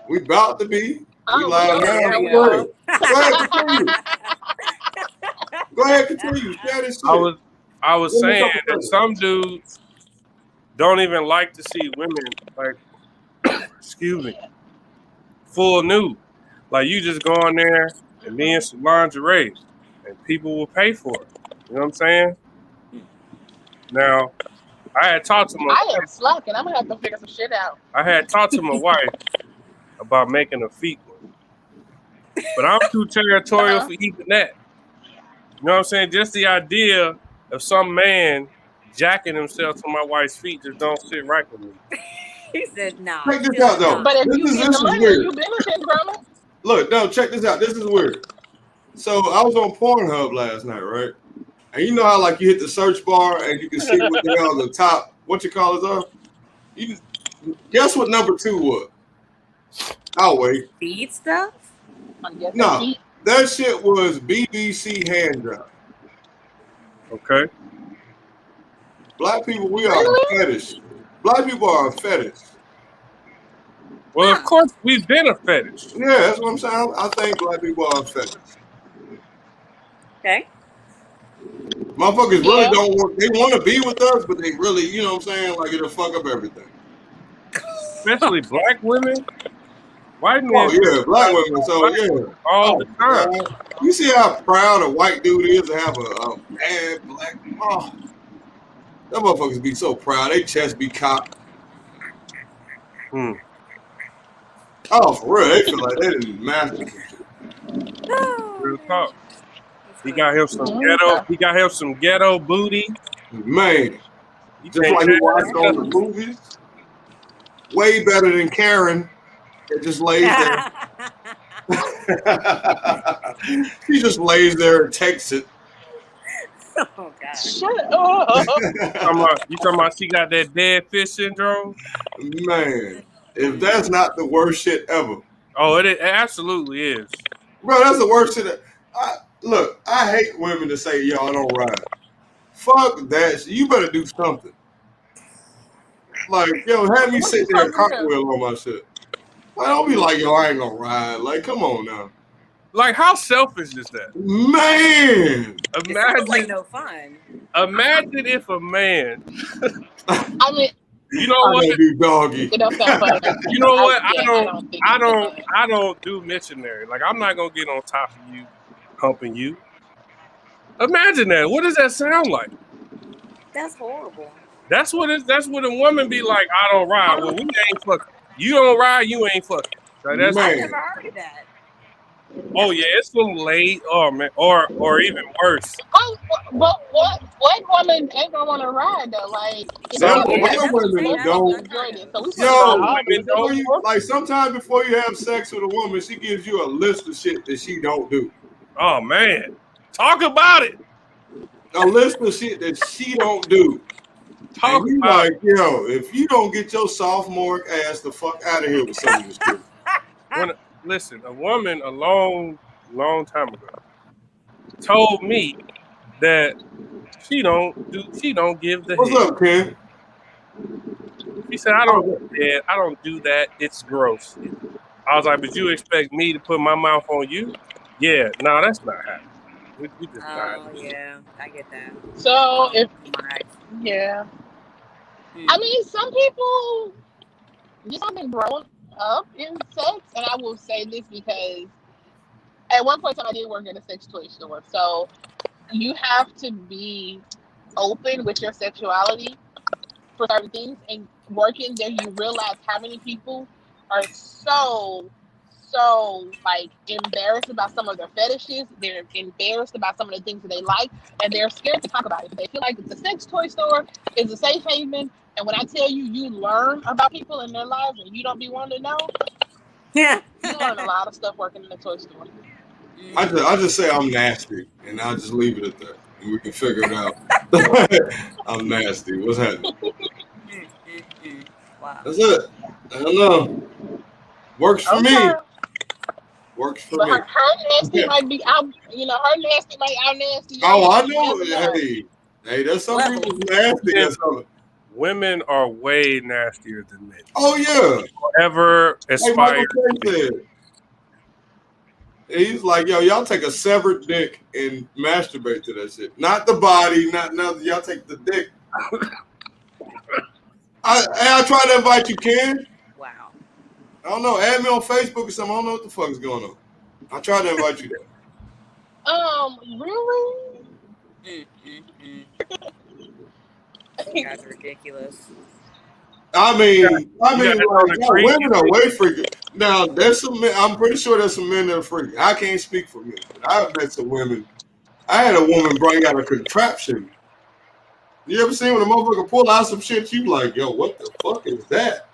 We about to be. We Oh, live yeah, now. there we Go go. ahead. Go ahead, continue. Go ahead, continue. Share this shit. I was Give me a saying couple that things. some dudes don't even like to see women like, excuse me, full nude. Like you just go in there and be in some lingerie, and people will pay for it. You know what I'm saying? Now, I had talked to my I am wife. slacking. I'm gonna have to figure some shit out. I had talked to my wife about making a feet one, but I'm too territorial Uh-huh. for even that. You know what I'm saying? Just the idea of some man jacking himself to my wife's feet just don't sit right with me. He said, "Nah, Check this just out, though. nah." But if This you is get this the is money, you weird. benefit from it. Look, no, check this out. This is weird. So I was on Pornhub last night, right? And you know how like you hit the search bar and you can see what the hell the top what you call it are? You guess what number 2 was? I'll wait. Feed stuff. I'm guessing No, feet. that shit was BBC hand job. Okay. Black people, we are a Really? fetish. Black people are a fetish. Well, of course, we've been a fetish. Yeah, that's what I'm saying. I think black people are a fetish. Okay. Motherfuckers really Yeah. don't want. They want to be with us, but they really, you know what I'm saying? Like it'll fuck up everything. Especially black women. White men Oh yeah, black women. So yeah, all the time. God. You see how proud a white dude is to have a bad black. Oh, that motherfuckers be so proud. They chest be cocked. Hmm. Oh, for real, they feel like they didn't master some shit. Real talk. That's He good. got him some Okay. ghetto. He got him some ghetto booty. Man, You just can't like he have watched on the nothing. movies. Way better than Karen. That just lays there. She just lays there and takes it. Oh God. Shut up. You talking about she got that dead fish syndrome? Man, if that's not the worst shit ever. Oh, it absolutely is. Bro, that's the worst shit. Look, I hate women to say, yo, I don't ride. Fuck that shit. You better do something. Like, yo, have me What sit you there and supposed to do? cartwheel on my shit. Like, don't be like, yo, I ain't gonna ride. Like, come on now. Like, how selfish is that? Man. It sounds like Imagine, no fun. imagine if a man. I mean, You know I what? gotta do doggy. it don't sound funny. You know what? I don't think it's fun. I don't do missionary. Like, I'm not gonna get on top of you, humping you. Imagine that. What does that sound like? That's horrible. That's what a woman be like. I don't ride. Well, we ain't fucking. You don't ride. You ain't fucking. Like, that's I Man. never heard of that. Oh yeah, it's some late. Oh man, or even worse. But what woman ain't gonna want to ride though? Like, if Some you Yeah, have that's women true. most don't. people enjoyed it. So we Yo, talking about Some all women people. don't. like sometimes before you have sex with a woman, she gives you a list of shit that she don't do. Oh man, talk about it. A list of shit that she don't do. Talk And you about like, yo, if you don't get your sophomore ass the fuck out of here with some of this shit. it. Listen, a woman a long time ago told me that she don't give the What's head. up, Ken? She said I don't do that. It's gross. I was like, but you expect me to put my mouth on you? Yeah, no, that's not happening. We just not. Oh yeah, I get that. So if My. yeah, I mean, some people just haven't grown up in sex, and I will say this because at one point in time I did work at a sex toy store, so you have to be open with your sexuality for certain things, and working there you realize how many people are so like embarrassed about some of their fetishes. They're embarrassed about some of the things that they like, and they're scared to talk about it. They feel like the sex toy store is a safe haven, and when I tell you, you learn about people in their lives and you don't be wanting to know, Yeah. you learn a lot of stuff working in the toy store. I just say I'm nasty, and I'll just leave it at that, and we can figure it out. I'm nasty. What's happening? Wow. That's it. I don't know. Works for me. Okay. Works for But me. her nasty might be out, her nasty might out nasty. Oh, I You know. never know. Hey, there's some Levels. people nasty. That's something. women are way nastier than men. Oh yeah. Ever Like aspire Michael to K be. said. He's like, yo, y'all take a severed dick and masturbate to that shit. Not the body, not nothing. Y'all take the dick. I tried to invite you, Ken. Wow. I don't know. Add me on Facebook or something. I don't know what the fuck is going on. I tried to invite you there. Really? You guys are ridiculous. I mean, got like, on the creek. women are way freaky. Now, there's some men, I'm pretty sure there's some men that are freaky. I can't speak for men, but I've met some women. I had a woman bring out a contraption. You ever seen when a motherfucker pull out some shit, you like, yo, what the fuck is that?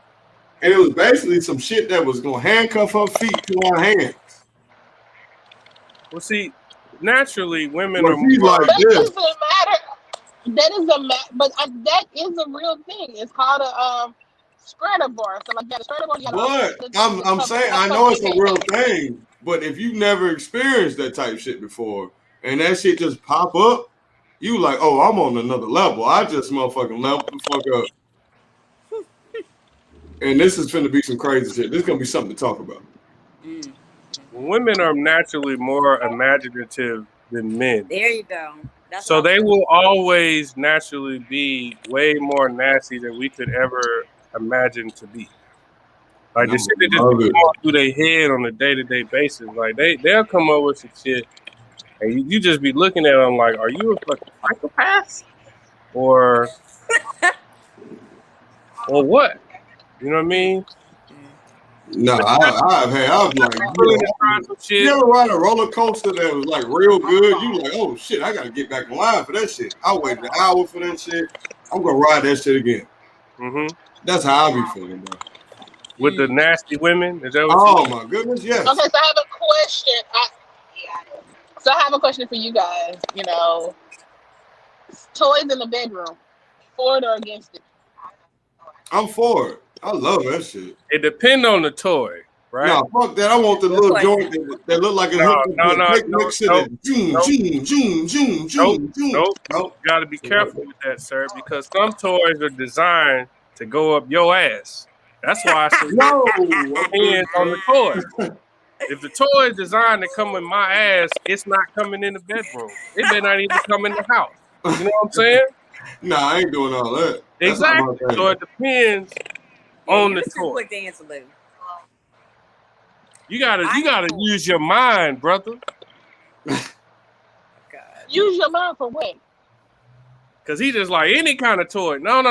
And it was basically some shit that was going to handcuff her feet to her hands. Well, see, naturally, women Well, are she's more. like That this. doesn't matter. That is a but that is a real thing. It's called a spreader bar. So like, a spreader bar. But I'm saying, I know it's a real thing, but if you've never experienced that type of shit before, and that shit just pop up, you like, oh, I'm on another level. I just motherfucking level the fuck up. And this is finna be some crazy shit. This is gonna be something to talk about. Women are naturally more imaginative than men. There you go. That's So what they I'm will always naturally be way more nasty than we could ever imagine to be. Like the shit that just be going through their head on a day-to-day basis. Like they'll come up with some shit and you just be looking at them like, are you a fucking psychopath? Or what? You know what I mean? No, I've like, you ever ride a roller coaster that was like real good? You like, oh shit, I gotta get back in line for that shit. I waited an hour for that shit. I'm gonna ride that shit again. Mm-hmm. That's how I be feeling, bro. With the nasty women? Is that what my goodness, yes. Okay, so I have a question. I have a question for you guys. You know, toys in the bedroom, for it or against it? I'm for it. I love that shit. It depends on the toy, right? No, fuck that. I want the little joint that look like it's hooked up to a cake mixer that Nope. You got to be careful with that, sir, because some toys are designed to go up your ass. That's why I say depends on the toy. If the toy is designed to come in my ass, it's not coming in the bedroom. It may not even come in the house. You know what I'm saying? Nah, I ain't doing all that. Exactly. So it depends on the toy. quick to answer, Lou. You gotta use your mind, brother. Use your mind for what? Cause he just like any kind of toy. No.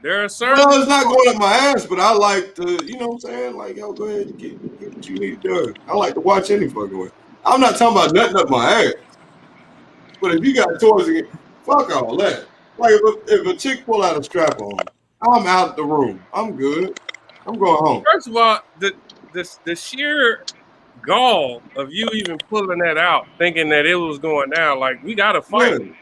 There are certain. Well, it's not going up my ass, but I like to, you know what I'm saying? Like, yo, go ahead and get what you need done. I like to watch any fucking way. I'm not talking about nothing up my ass. But if you got toys again, fuck all that. Like if a chick pull out a strap on, I'm out the room. I'm good. I'm going home. First of all, the sheer gall of you even pulling that out, thinking that it was going down, like we gotta fight. Yeah.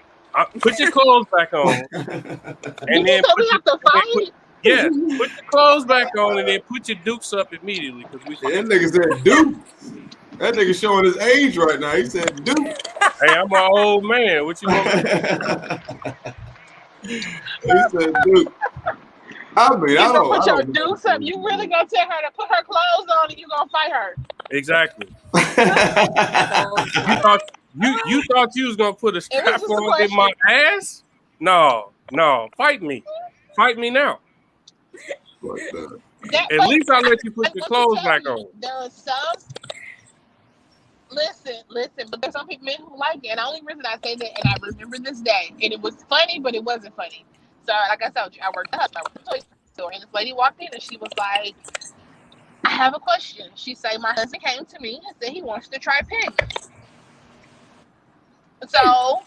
Put your clothes back on, and then we have to fight. Yes, put your clothes back on, and then put your dukes up immediately. Because that nigga said duke. That nigga showing his age right now. He said duke. Hey, I'm an old man. What you want? He said duke. I mean, I don't put your dukes up. You really gonna tell her to put her clothes on, and you gonna fight her? Exactly. You thought you was gonna put a strap on in my ass? No. Fight me now. At least I let you put your clothes back on. There are some. Listen, but there's some men who like it. And the only reason I say that, and I remember this day, and it was funny, but it wasn't funny. So, like I told you, I worked at the toy store, and this lady walked in, and she was like, "I have a question." She said, "My husband came to me and said he wants to try pennies." So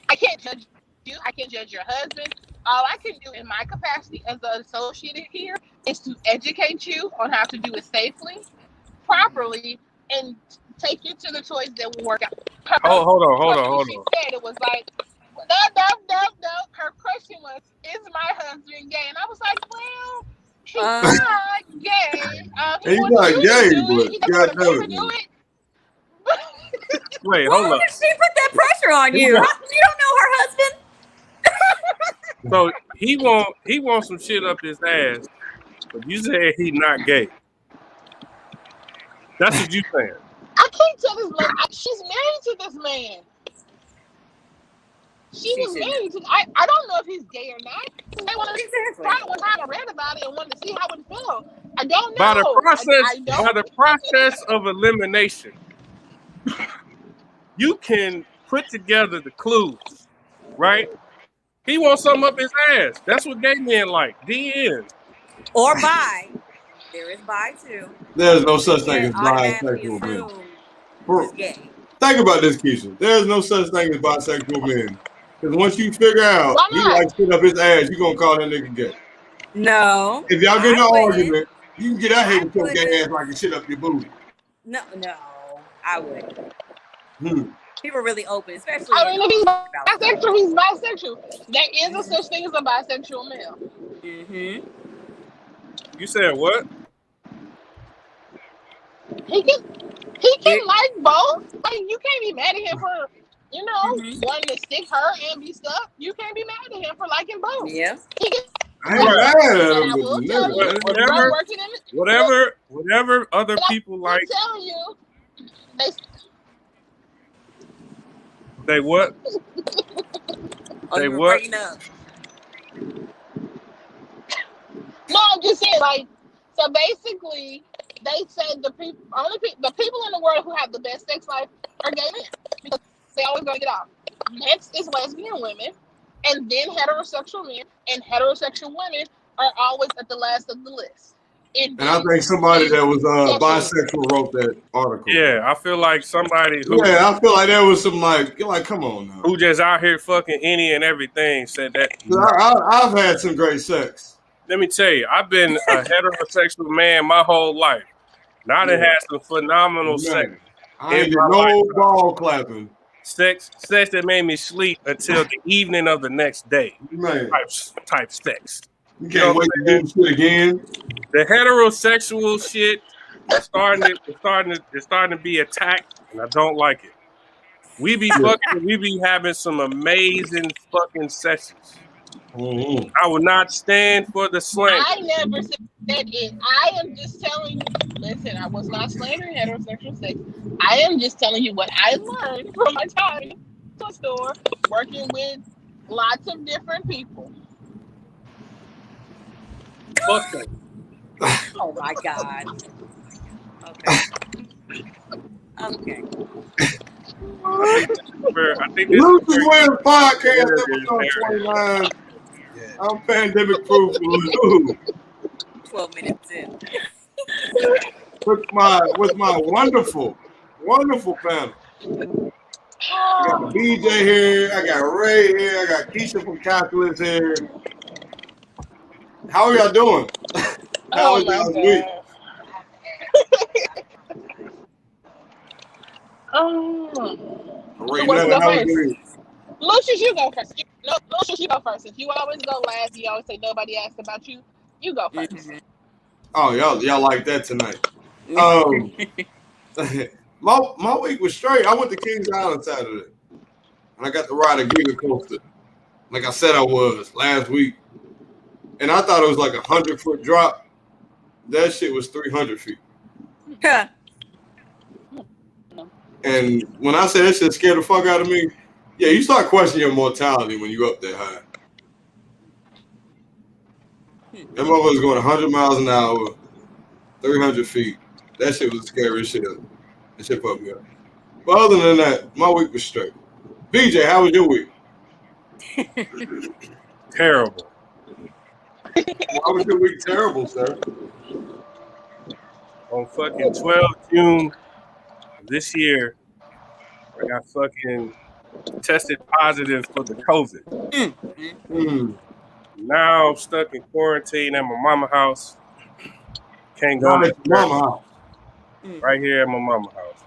I can't judge you. I can't judge your husband. All I can do in my capacity as an associate here is to educate you on how to do it safely, properly, and take you to the toys that will work out. Hold on. She said it was like, no. Her question was, "Is my husband gay?" And I was like, "Well, he's not gay. He's not gay, but goddamn it." Wait, hold up. She put that pressure on you. You don't know her husband. So he want some shit up his ass, but you said he not gay. That's what you saying. I can't tell this lady. She's married to this man. She was married to. I don't know if he's gay or not. They want to probably one time I read about it and wanted to see how it felt. I don't know. By the don't. process of elimination, you can put together the clues, right? He wants something up his ass. That's what gay men like. The end. Or bi. There is bi too. There's no such thing as bisexual men. Gay. Think about this, Keisha. There's no such thing as bisexual men. Because once you figure out he likes shit up his ass, you're going to call that nigga gay. No. If y'all get in an argument, you can get out here with your gay ass like a shit up your booty. No, I wouldn't. People are really open, especially. I mean, if he's bisexual, he's bisexual. There is a such thing as a bisexual male. Mm-hmm. You said what? He can like both. Like, you can't be mad at him for, wanting to stick her and be stuck. You can't be mad at him for liking both. Yeah. I ain't mad at him. Whatever other people like. I'm telling you. They what? They what? No, I'm just saying, like, so basically, they said the people in the world who have the best sex life are gay men because they always gonna get off. Next is lesbian women, and then heterosexual men, and heterosexual women are always at the last of the list. And I think somebody that was bisexual wrote that article. Yeah, I feel like somebody who. Yeah, I feel like there was some like come on now. Who just out here fucking any and everything said that. I've had some great sex. Let me tell you, I've been a heterosexual man my whole life. Now I had some phenomenal sex. I ain't no ball clapping. Sex that made me sleep until the evening of the next day. Man. Type sex. You can't wait to do shit again. The heterosexual shit is starting to be attacked, and I don't like it. We be having some amazing fucking sessions. Mm-hmm. I will not stand for the slander. I never said it. I am just telling you. Listen, I was not slandering heterosexual sex. I am just telling you what I learned from my time in the store, working with lots of different people. Fuck them. Oh my God. Okay. I think this Lucious Wins Podcast episode 29. I'm pandemic proof. 12 minutes in. With my wonderful panel. I got BJ here. I got Ray here. I got Keisha from Calculus here. How are y'all doing? How was y'all's week? Lucious, you go first. Lucious, you go first. If you always go last, you always say nobody asked about you. You go first. Mm-hmm. Oh, y'all like that tonight. My week was straight. I went to Kings Island Saturday, and I got to ride a Giga coaster, like I said I was last week. And I thought it was like 100-foot drop. That shit was 300 feet. And when I say that shit scared the fuck out of me, yeah, you start questioning your mortality when you up that high. That motherfucker's going 100 miles an hour, 300 feet. That shit was scary as shit. That shit fucked me up. But other than that, my week was straight. BJ, how was your week? Terrible. Why was your week terrible, sir? On fucking 12 June this year, I got fucking tested positive for the COVID. Now I'm stuck in quarantine at my mama's house. Can't go to mama house. Right here at my mama's house.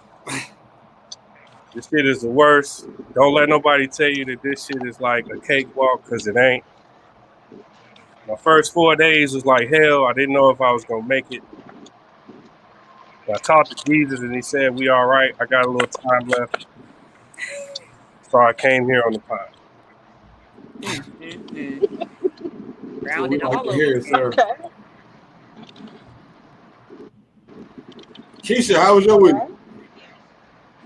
This shit is the worst. Don't let nobody tell you that this shit is like a cakewalk, because it ain't. My first 4 days was like hell. I didn't know if I was going to make it. But I talked to Jesus and he said, we all right. I got a little time left. So I came here on the pod. So we Grounded like all to over hear it, again. sir. Okay. Keisha, how was your week?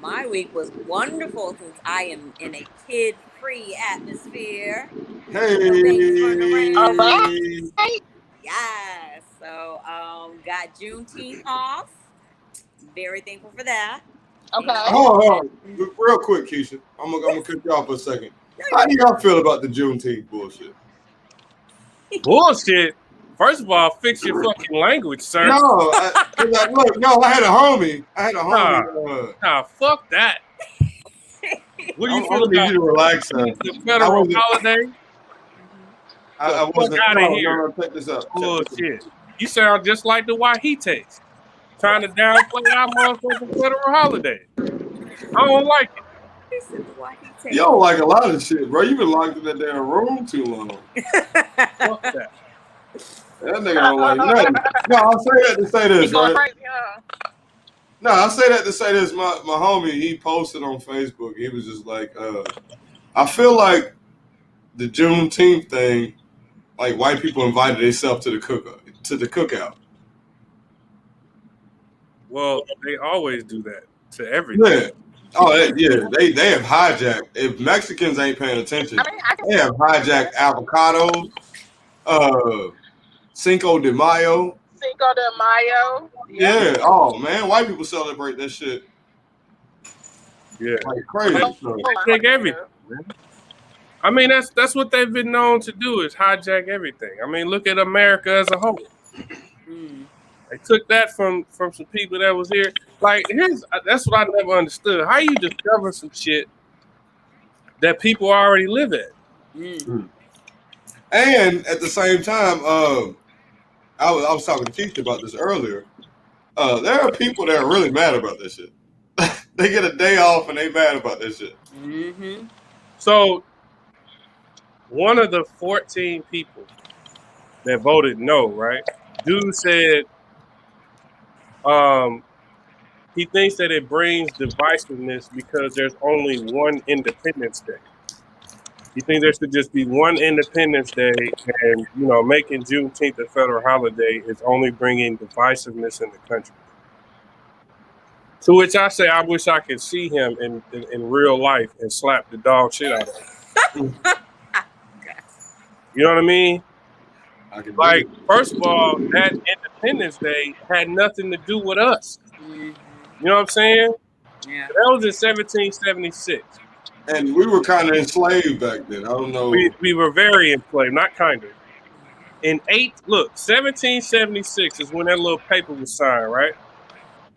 My week was wonderful since I am in a kid-free atmosphere. Hey. No babies running All around. right. Yes. So got Juneteenth off. Very thankful for that. Okay. Hold on. Real quick, Keisha. I'm gonna cut you off for a second. How do y'all feel about the Juneteenth bullshit? Bullshit. First of all, fix your fucking language, sir. No, I had a homie. Nah, fuck that. What do you I'm feel gonna need about you to relax, sir. the federal holiday? I wasn't. Fuck outta here. No, check this out. Bullshit. You sound just like the Wahites. Trying to downplay our motherfucking federal holiday. I don't like it. You don't like a lot of shit, bro. You been locked in that damn room too long. Fuck that. That nigga don't like nothing. No, I'll say that to say this, right? No, I say that to say this. My homie, he posted on Facebook. He was just like, I feel like the Juneteenth thing, like white people invited themselves to the cookout. Well, they always do that to everything. Yeah. Oh, yeah. They have hijacked. If Mexicans ain't paying attention, they have hijacked avocados, Cinco de Mayo. Cinco de Mayo. Yeah. Oh man, white people celebrate that shit. Yeah. Like crazy. Hijack everything, man. I mean, that's what they've been known to do is hijack everything. I mean, look at America as a whole. They took that from some people that was here. Like, that's what I never understood. How you discover some shit that people already live at? And at the same time, I was talking to Keith about this earlier. There are people that are really mad about this shit. They get a day off and they mad about this shit. So, one of the 14 people that voted no, right? Dude said he thinks that it brings divisiveness because there's only one Independence Day. He thinks there should just be one Independence Day, and making Juneteenth a federal holiday is only bringing divisiveness in the country. To which I say, I wish I could see him in real life and slap the dog shit out of him. You know what I mean? Like, first of all, that Independence Day had nothing to do with us. You know what I'm saying? Yeah. That was in 1776. And we were kind of enslaved back then. I don't know. We were very enslaved, not kind of. 1776 is when that little paper was signed, right?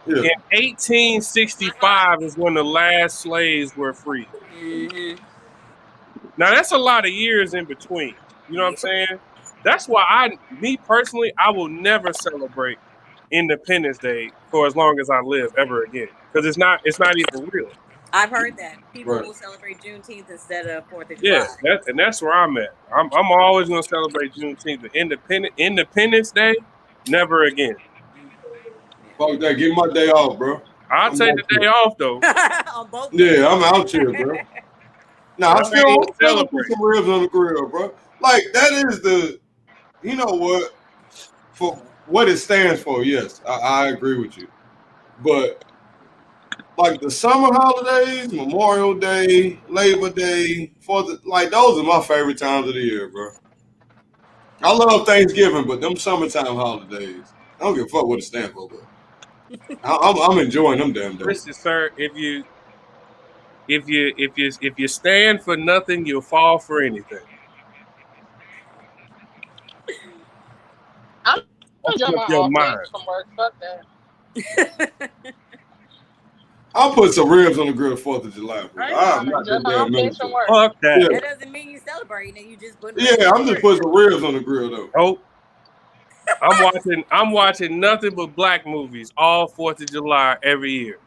Yeah. In 1865 is when the last slaves were freed. Now, that's a lot of years in between. You know what I'm saying? That's why me personally, I will never celebrate Independence Day for as long as I live ever again. Because it's not even real. I've heard that. People will celebrate Juneteenth instead of 4th of July. Yeah, that's where I'm at. I'm always going to celebrate Juneteenth. But Independence Day, never again. Fuck that. Give my day off, bro. I'll take the day off, though. On both days. Yeah, I'm out here, bro. Now, I still put some ribs on the grill, bro. Like, that is you know what? For what it stands for, yes, I agree with you. But, like, the summer holidays, Memorial Day, Labor Day, those are my favorite times of the year, bro. I love Thanksgiving, but them summertime holidays, I don't give a fuck what it stands for, but I'm enjoying them damn days. Listen, sir, if you stand for nothing, you'll fall for anything. I'm enjoying my off days from work. Fuck that. I'll put some ribs on the grill 4th of July, bro. I'm not enjoying that my damn off days minister. from work. Fuck that. That doesn't mean you celebrating it. You just put I'm just putting some ribs on the grill, though. Oh, I'm watching nothing but black movies all 4th of July every year.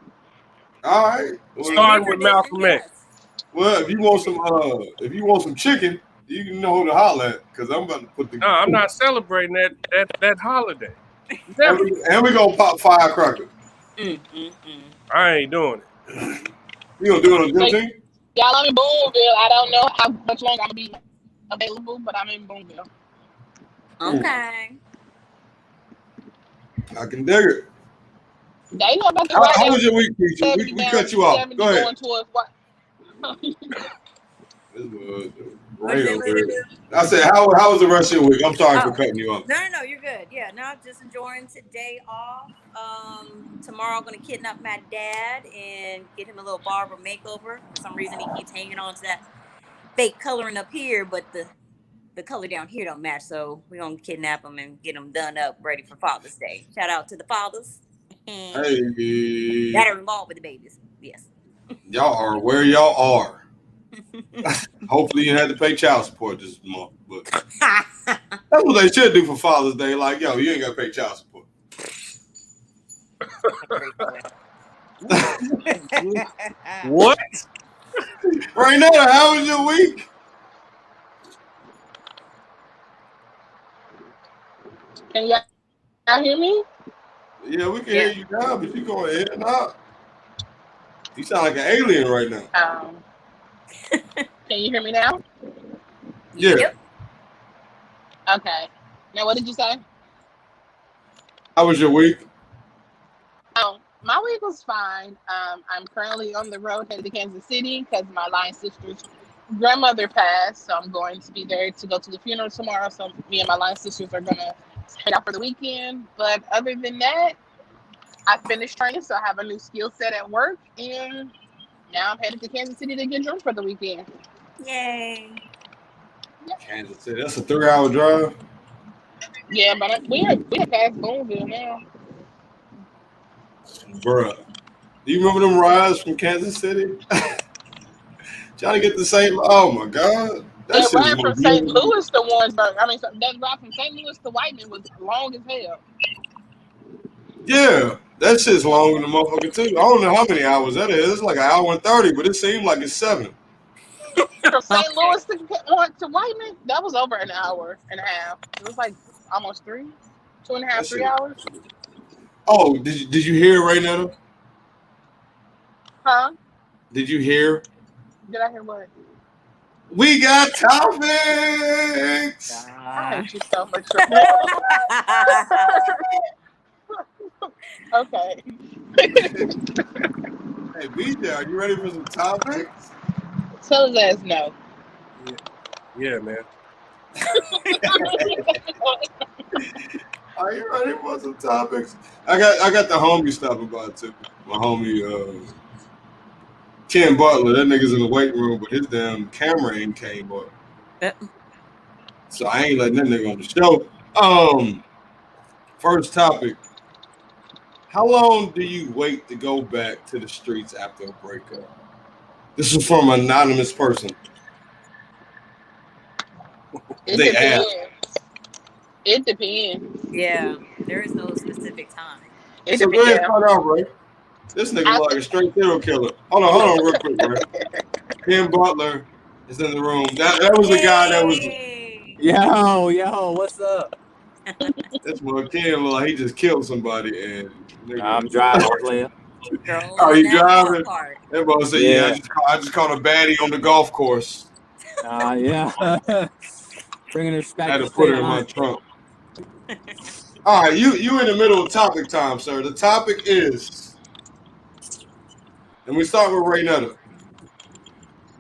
All right. Well, starting with Malcolm X. Well, if you want some chicken, you know who to holler at, because I'm about to put the. No, I'm not celebrating that holiday. And we gonna pop firecrackers. I ain't doing it. You gonna do it on Juneteenth? Y'all, I'm in Boonville. I don't know how much longer I'm gonna be available, but I'm in Boonville. Okay. I can dig it. They know about the How right was your week, Preacher? 70 We down cut you off. 70 Go ahead. going towards what? This was What'd you great say, over Lucious? here. I said, how was the rest of your week? I'm sorry for Oh, cutting you off. no, you're good. Yeah, no, just enjoying today off. Tomorrow I'm gonna kidnap my dad and get him a little barber makeover. For some reason, he keeps hanging on to that fake coloring up here, but the color down here don't match. So we're gonna kidnap him and get him done up, ready for Father's Day. Shout out to the fathers that Hey, are involved with the babies. Yes. y'all are where y'all are. Hopefully, you had to pay child support this month, but that's what they should do for Father's Day. Like, yo, you ain't got to pay child support. What? Right now, how was your week? Can y'all hear me? Yeah, we can hear you now, but you going in and out. You sound like an alien right now. Can you hear me now? Yeah. Yep. Okay. Now, what did you say? How was your week? My week was fine. I'm currently on the road headed to Kansas City because my line sister's grandmother passed. So I'm going to be there to go to the funeral tomorrow. So me and my line sisters are going to head out for the weekend. But other than that, I finished training, so I have a new skill set at work. And now I'm headed to Kansas City to get drunk for the weekend. Yay. Kansas City. That's a 3-hour drive. Yeah, but we're past Boonville now. Bruh. Do you remember them rides from Kansas City? Trying to get the same. Oh my God. That That shit is ride more from St. beautiful. Louis to Warrensburg. That ride from St. Louis to Whiteman was long as hell. Yeah, that shit's longer than motherfucker too. I don't know how many hours that is. It's like an hour and 30, but it seemed like it's 7. From St. Louis to Whiteman, that was over an hour and a half. It was like almost 2.5, That 3 shit. hours. Oh, did you hear right now? Huh? Did you hear? Did I hear what? We got topics. I hate you so much. Okay. Hey, BJ, are you ready for some topics? Tell his ass no. Yeah, man. Are you ready for some topics? I got the homie stopping by too. My homie Ken Butler. That nigga's in the weight room, but his damn camera ain't came up. So I ain't letting that nigga on the show. First topic. How long do you wait to go back to the streets after a breakup? This is from an anonymous person. It They depends. asked. It depends. Yeah, there is no specific time. It So go ahead and depends. start off, right? This nigga look like a straight serial killer. Hold on, real quick, right? Ken Butler is in the room. That was the guy that was. Yo, what's up? That's what Ken look like. He just killed somebody and. Nigga, I'm driving, player. Oh, you that driving? part. That boy said, Yeah. I just caught a baddie on the golf course. Yeah. Bringing us I back had to to put state her in my line. trunk. All right, you in the middle of topic time, sir. The topic is, and we start with Raynetta.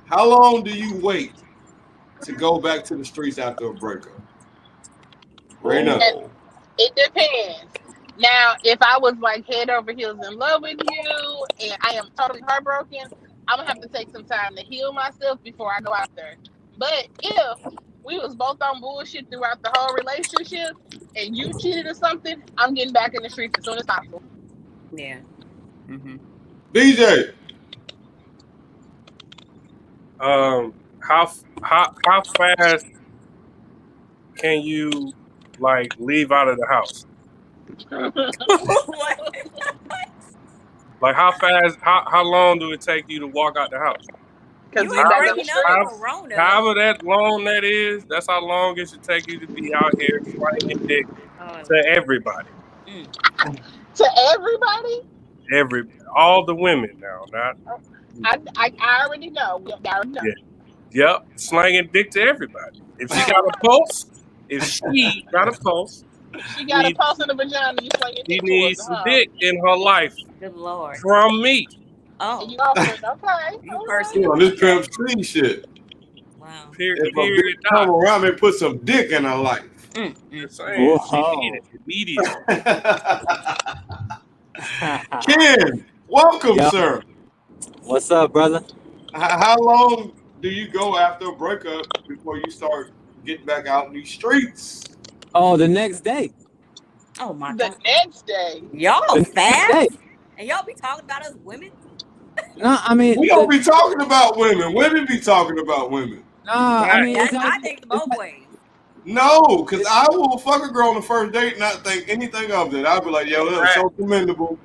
How long do you wait to go back to the streets after a breakup? Raynetta. It depends. Now, if I was like head over heels in love with you and I am totally heartbroken, I'm gonna have to take some time to heal myself before I go out there. But if we was both on bullshit throughout the whole relationship and you cheated or something, I'm getting back in the streets as soon as possible. Yeah. Mm-hmm. DJ. How fast can you like leave out of the house? Like how fast? How long do it take you to walk out the house? Because You we ain't back in the breaking up streets. with Corona. However that long that is, that's how long it should take you to be out here slanging dick to everybody. To everybody? All the women now, not. I already know. I already know. Yeah. Yep, slanging dick to everybody. If she got a pulse, if she got a pulse, She got a needs- pulse in the vagina. You swing your she dick towards needs her. some Huh? dick in her life Good Lord. from me. Oh, You offered. Okay. you All personally. You know, this Pimp C shit. Wow. Period. If a Period. bitch come around and put some dick in her life. Just saying, she Whoa. need it immediately. Ken, welcome, Yep. sir. What's up, brother? How long do you go after a breakup before you start getting back out in these streets? Oh, the next day. Oh my The God. next day. Y'all The next fast? day. And y'all be talking about us women? No, I mean, We don't be talking about women. Women be talking about women. I mean, That's, it's I think both ways. No, because I will fuck a girl on the first date and not think anything of it. I'll be like, yo, that was so commendable.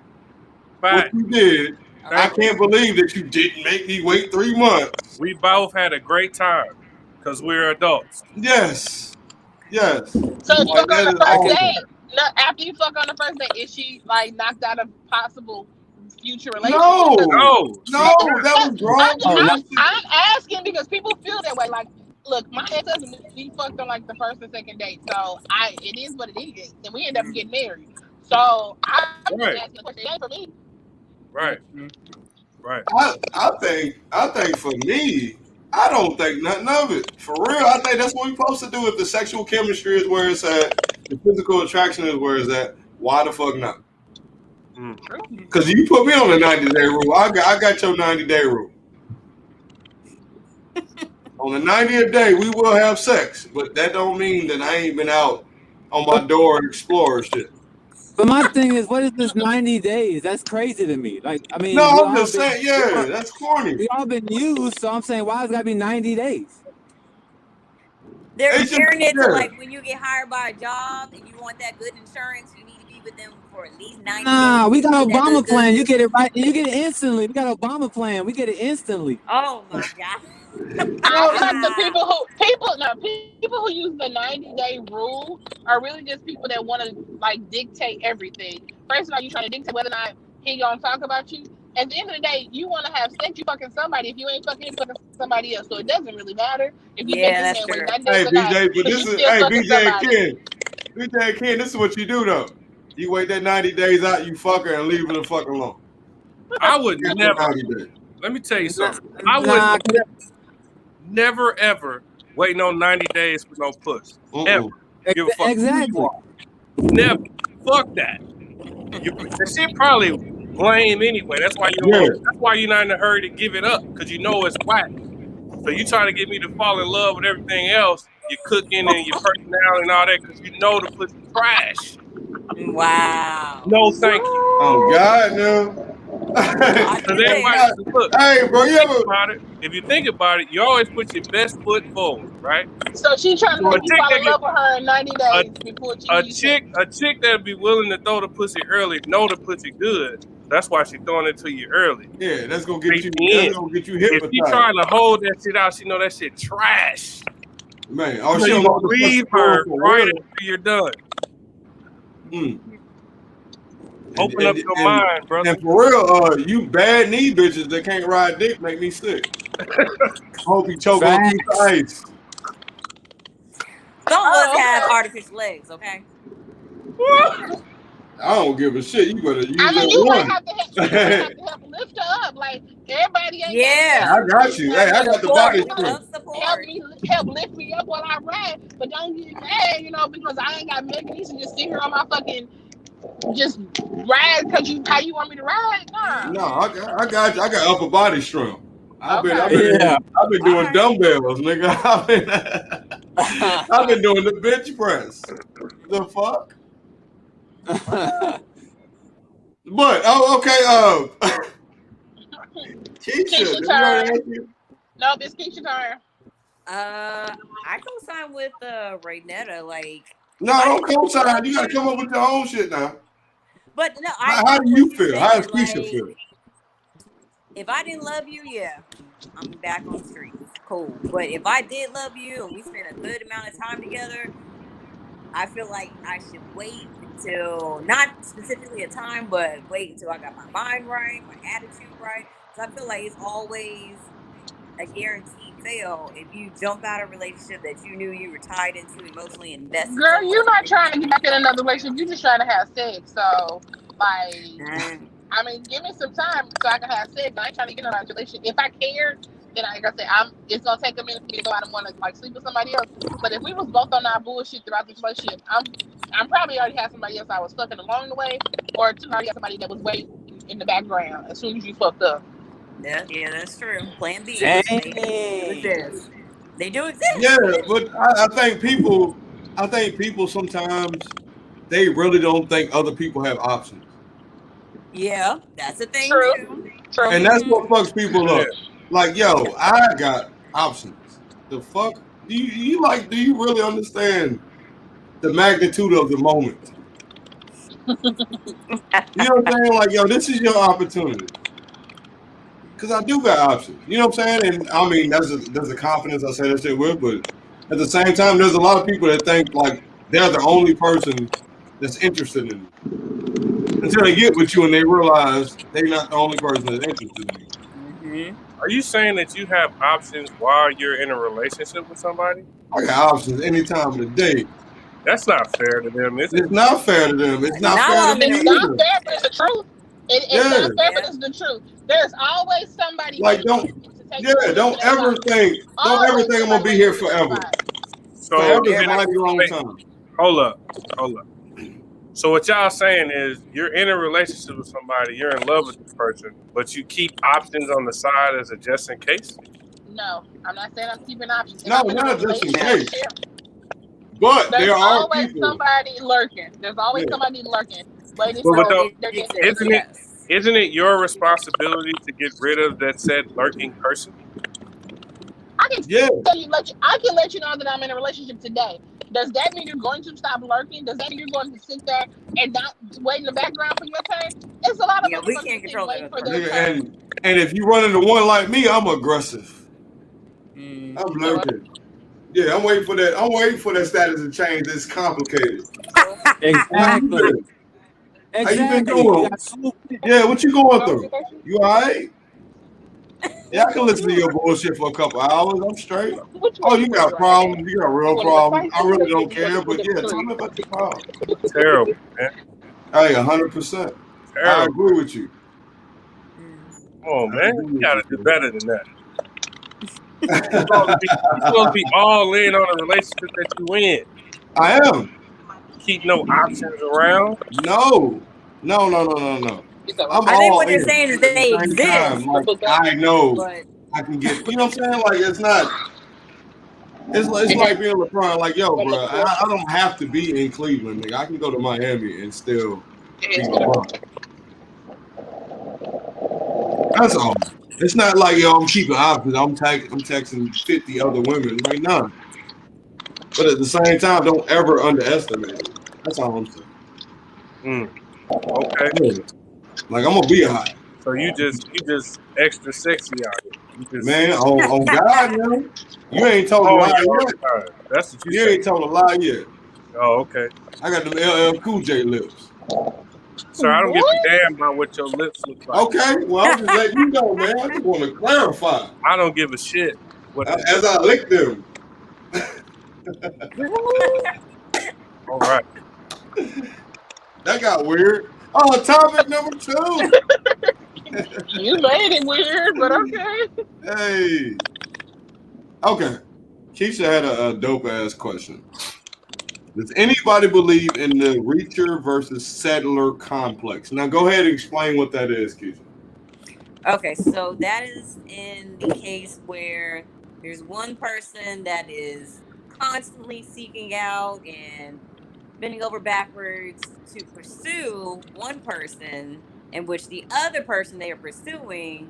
What Fact. you did. I Okay. can't believe that you didn't make me wait 3 months. We both had a great time because we're adults. Yes. Yes. So if you Like, fuck on that the is first awesome. date, after you fuck on the first date, is she like knocked out of possible future relationship? No. No, No, that was wrong. Oh, no. I'm asking because people feel that way. Like, look, my ex-husband, we fucked on like the first and second date, so it is what it is, and we end up getting married. So I'm just Right. asking the question. It ain't for me. right, right. I think for me, I don't think nothing of it. For real, I think that's what we're supposed to do. If the sexual chemistry is where it's at, the physical attraction is where it's at, why the fuck not? Mm. Because you put me on the 90-day rule. I got your 90-day rule. On the 90th day, we will have sex, but that don't mean that I ain't been out on my door and exploring shit. But my thing is, what is this 90 days? That's crazy to me. Like, I mean, No, we I'm all just been saying, yeah, that's corny. we all been used, so I'm saying, why it's gotta be 90 days? They're It's just- comparing it to yeah. like when you get hired by a job and you want that good insurance, you need to be with them for at least 90 Nah, days. we got to get that Obama good, plan. good. You get it right. You get it instantly. We got Obama plan. We get it instantly. Oh my God. I feel like the people who use the 90-day rule are really just people that want to like dictate everything. First of all, you trying to dictate whether or not he gonna talk about you. At the end of the day, you want to have sex, you fucking somebody. If you ain't fucking, you fucking somebody else. So it doesn't really matter if you make Yeah, this that's man wait true. 90 days Hey, or not, BJ, but because this you is, still hey, fucking BJ and somebody. Ken. BJ and Ken, this is what you do, though. You wait that 90 days out, you fuck her and leave her the fuck alone. I would Get your never. 90 days. Let me tell you Nah, something. I nah, would never ever wait no 90 days for no puss. Ever. Give a fuck who exactly. you are. Never. Fuck that. The shit probably lame anyway. That's why you don't Yeah. want. That's why you're not in a hurry to give it up because you know it's whack. So you trying to get me to fall in love with everything else, your cooking and your personality and all that, because you know the pussy trash. Wow. No, thank you. Oh, God, no. I Because get everybody, there. look, Hey, bro, you ever? if you think about it, you always put your best foot forward, right? So she trying to So make you fall in love with her in 90 a, days before she a gives you sex. chick that'd be willing to throw the pussy early, know the pussy good. That's why she throwing it to you early. Yeah, that's gonna get Bait you. me That's in. gonna get you If she hypnotized, trying to hold that shit out, she know that shit trash. man. Oh, So she you don't know gonna what the fuck leave she's doing her for right real. after you're done. Mm. Open up your mind, brother. And for real, you bad knee bitches that can't ride dick make me sick. Hope you choke on a piece of ice. Some of us Oh, have okay. artificial legs, okay? I don't give a shit. You better use I mean, that you might one. have to help lift her up. Like everybody ain't Yeah. I got you. Hey, I got the Support. body Love strength. support. help lift me up while I ride, but don't get mad, because I ain't got mechanisms to just sit here on my fucking just ride because how you want me to ride? Nah. No, I got you. I got upper body strength. I've been Yeah. doing Alright. dumbbells, nigga. I've been doing the bench press. The fuck? But okay. Keisha, Keisha did we already turn. ask you? Nope, it's Keisha turn. I co-sign with Raynetta. Like, No, if I don't didn't co-sign. love You gotta come up with your own shit now. but no, I How get do what you she's feel? How saying. does Keisha Like, feel? if I didn't love you, yeah, I'm back on the streets. Cool. But if I did love you and we spent a good amount of time together, I feel like I should wait until, not specifically a time, but wait until I got my mind right, my attitude right. So I feel like it's always a guaranteed fail if you jump out of a relationship that you knew you were tied into emotionally invested so Girl, much you're not that you trying to get back in let another go. relationship. You're just trying to have sex. So, like, Dang. I mean, give me some time so I can have sex. I ain't trying to get in a relationship. If I cared, then like I said, it's gonna take a minute for me to go out and want to like sleep with somebody else. But if we was both on our bullshit throughout this relationship, I'm probably already had somebody else I was fucking along the way, or two, I already had somebody that was waiting in the background as soon as you fucked up. Yeah, that's true. Plan Bs, they do Dang. exist. They do Yeah, exist. but I think people sometimes they really don't think other people have options, Yeah, that's a thing True, too. true. and that's what fucks people Yeah. up. Like, yo, I got options. The fuck? Do you really understand the magnitude of the moment? You know what I'm saying? Like, yo, this is your opportunity. Because I do got options. You know what I'm saying? And I mean, there's a confidence I say that shit with, but at the same time, there's a lot of people that think like they're the only person that's interested in you. Until they get with you and they realize they're not the only person that's interested in you. Mm-hmm. Are you saying that you have options while you're in a relationship with somebody? I got options any time of the day. That's not fair to them, is it? It's not fair to them. It's not Not fair while to I'm in me a It's not either. relationship. fair, but it's the truth. It's Yeah. not fair, but Yeah. it's the truth. There's always somebody Like waiting to take yeah, advantage of their spot. don't ever Always think I'm gonna somebody be waiting here for their forever. spot. So Forever is a even if Everybody mighty wants to long be wait, time. hold up. So what y'all saying is you're in a relationship with somebody, you're in love with this person, but you keep options on the side as a just in case? No, I'm not saying I'm keeping options. If No, I'm in a not just in no. case. relationship, But there's there are always people. somebody lurking. There's always Yeah. somebody lurking, waiting But, for but So don't, it their exists, isn't destination. it yes. isn't it your responsibility to get rid of that said lurking person? I can Yeah. I can let you know that I'm in a relationship today. Does that mean you're going to stop lurking? Does that mean you're going to sit there and not wait in the background for your turn? It's a lot of Yeah, we motherfuckers can't sitting control the waiting other for their person. Nigga, turn. and if you run into one like me, I'm aggressive. Mm. I'm You know what? lurking. Yeah, I'm waiting for that. I'm waiting for that status to change. It's complicated. How you Exactly. been? How you been Exactly. You doing? got swoop. Yeah, what you going through? Complication? You all right? Yeah, I What you can want to listen to your do? bullshit for a couple hours. I'm straight. What you Oh, want to you do for me got right now? problems. You got real You want to go problems. fight? I really don't You want care, to but split yeah, the tell three? me about your problem. Terrible, man. Hey, 100%. I Terrible. agree with you. Mm. Come on, I man. agree You with gotta you, do man. better than that. You supposed to be all in on a relationship that you in. I am. Keep no options around. No. No, no, no, no, no. You said what? I'm I think what all they're in. saying is But at the they same time, exist, The like book up. I know but I can get, you know what I'm saying? Like it's like being LeBron, like, yo, What bro, looking for? I don't have to be in Cleveland, nigga. I can go to Miami and still be Yes, LeBron. That's all. It's not like, yo, I'm keeping options. I'm texting 50 other women. Like, none. But at the same time, don't ever underestimate it. That's all I'm saying. Okay. Yeah. Like, I'm gonna be hot. So you just extra sexy out here. You just Man, on God, man. You ain't told a on lie your yet. own time. That's what you You say. ain't told a lie yet. Oh, okay. I got them LL Cool J lips. So I don't give a What? damn about what your lips look like. Okay, well, I'm just letting you know, man. I just want to clarify. I don't give a shit what the As lips I look lick them, Girl, like. All right. that got weird. Oh, topic number 2. you made it weird, but okay. Hey. Okay. Keisha had a dope ass question. Does anybody believe in the reacher versus settler complex? Now go ahead and explain what that is, Keisha. okay, so that is in the case where there's one person that is constantly seeking out and bending over backwards to pursue one person, in which the other person they are pursuing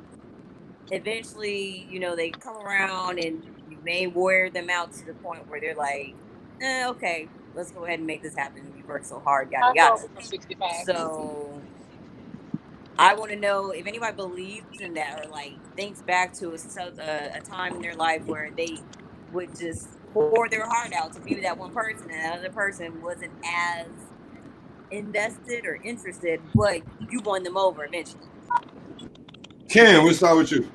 eventually, they come around and you may wear them out to the point where they're like, okay, let's go ahead and make this happen. We worked so hard, yada I yada. thought it was 65. So I want to know if anybody believes in that or like thinks back to a time in their life where they would just pour their heart out to be with that one person and that other person wasn't as invested or interested, but you won them over eventually. Ken, we'll start with you.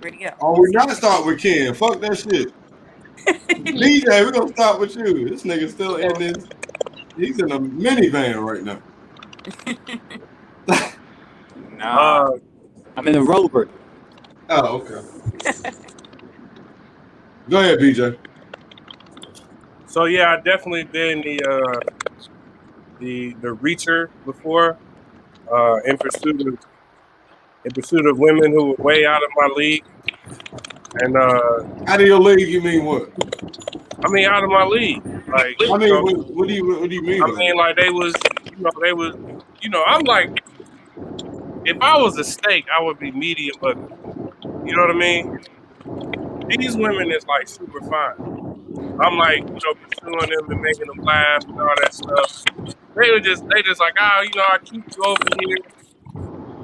Where'd he go? Oh, we not start with Ken. Fuck that shit. DJ, we're gonna start with you. This nigga still in this. He's in a minivan right now. Nah, I'm in a Rover. Oh, okay. Go ahead, BJ. So yeah, I definitely been the reacher before, in pursuit of women who were way out of my league, and Out of your league, you mean what? I mean out of my league, like I mean, what do you mean I by mean that? like they was, I'm like, if I was a steak, I would be medium ugly. You know what I mean? These women is like super fine. I'm like, pursuing them and making them laugh and all that stuff. They just like, I keep you over here,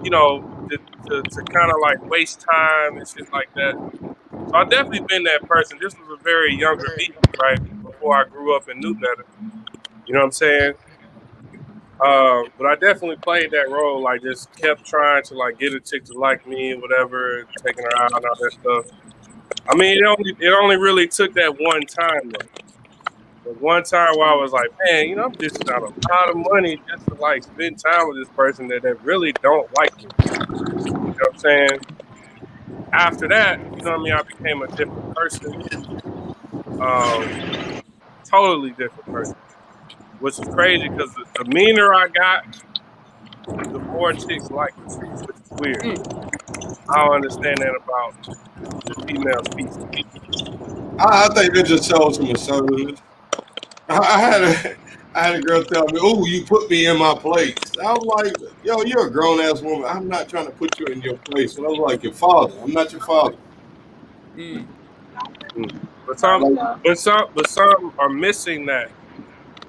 to kind of like waste time and shit like that. So I definitely been that person. This was a very younger me, right? Before I grew up and knew better. You know what I'm saying? But I definitely played that role. Like, just kept trying to like get a chick to like me and whatever, taking her out and all that stuff. I mean, it only really took that one time though. The one time where I was like, man, I'm dishing out a lot of money just to like spend time with this person that really don't like me. You know what I'm saying? After that, I became a different person. Totally different person. Which is crazy because the meaner I got, the more chicks like me, which is weird. I don't understand that about the female species. I think that just shows some assertiveness. I had a girl tell me, "Oh, you put me in my place." I was like, "Yo, you're a grown ass woman. I'm not trying to put you in your place." And I was like, "Your father. I'm not your father." Mm. Mm. But There some, we Like, go. but some are missing that,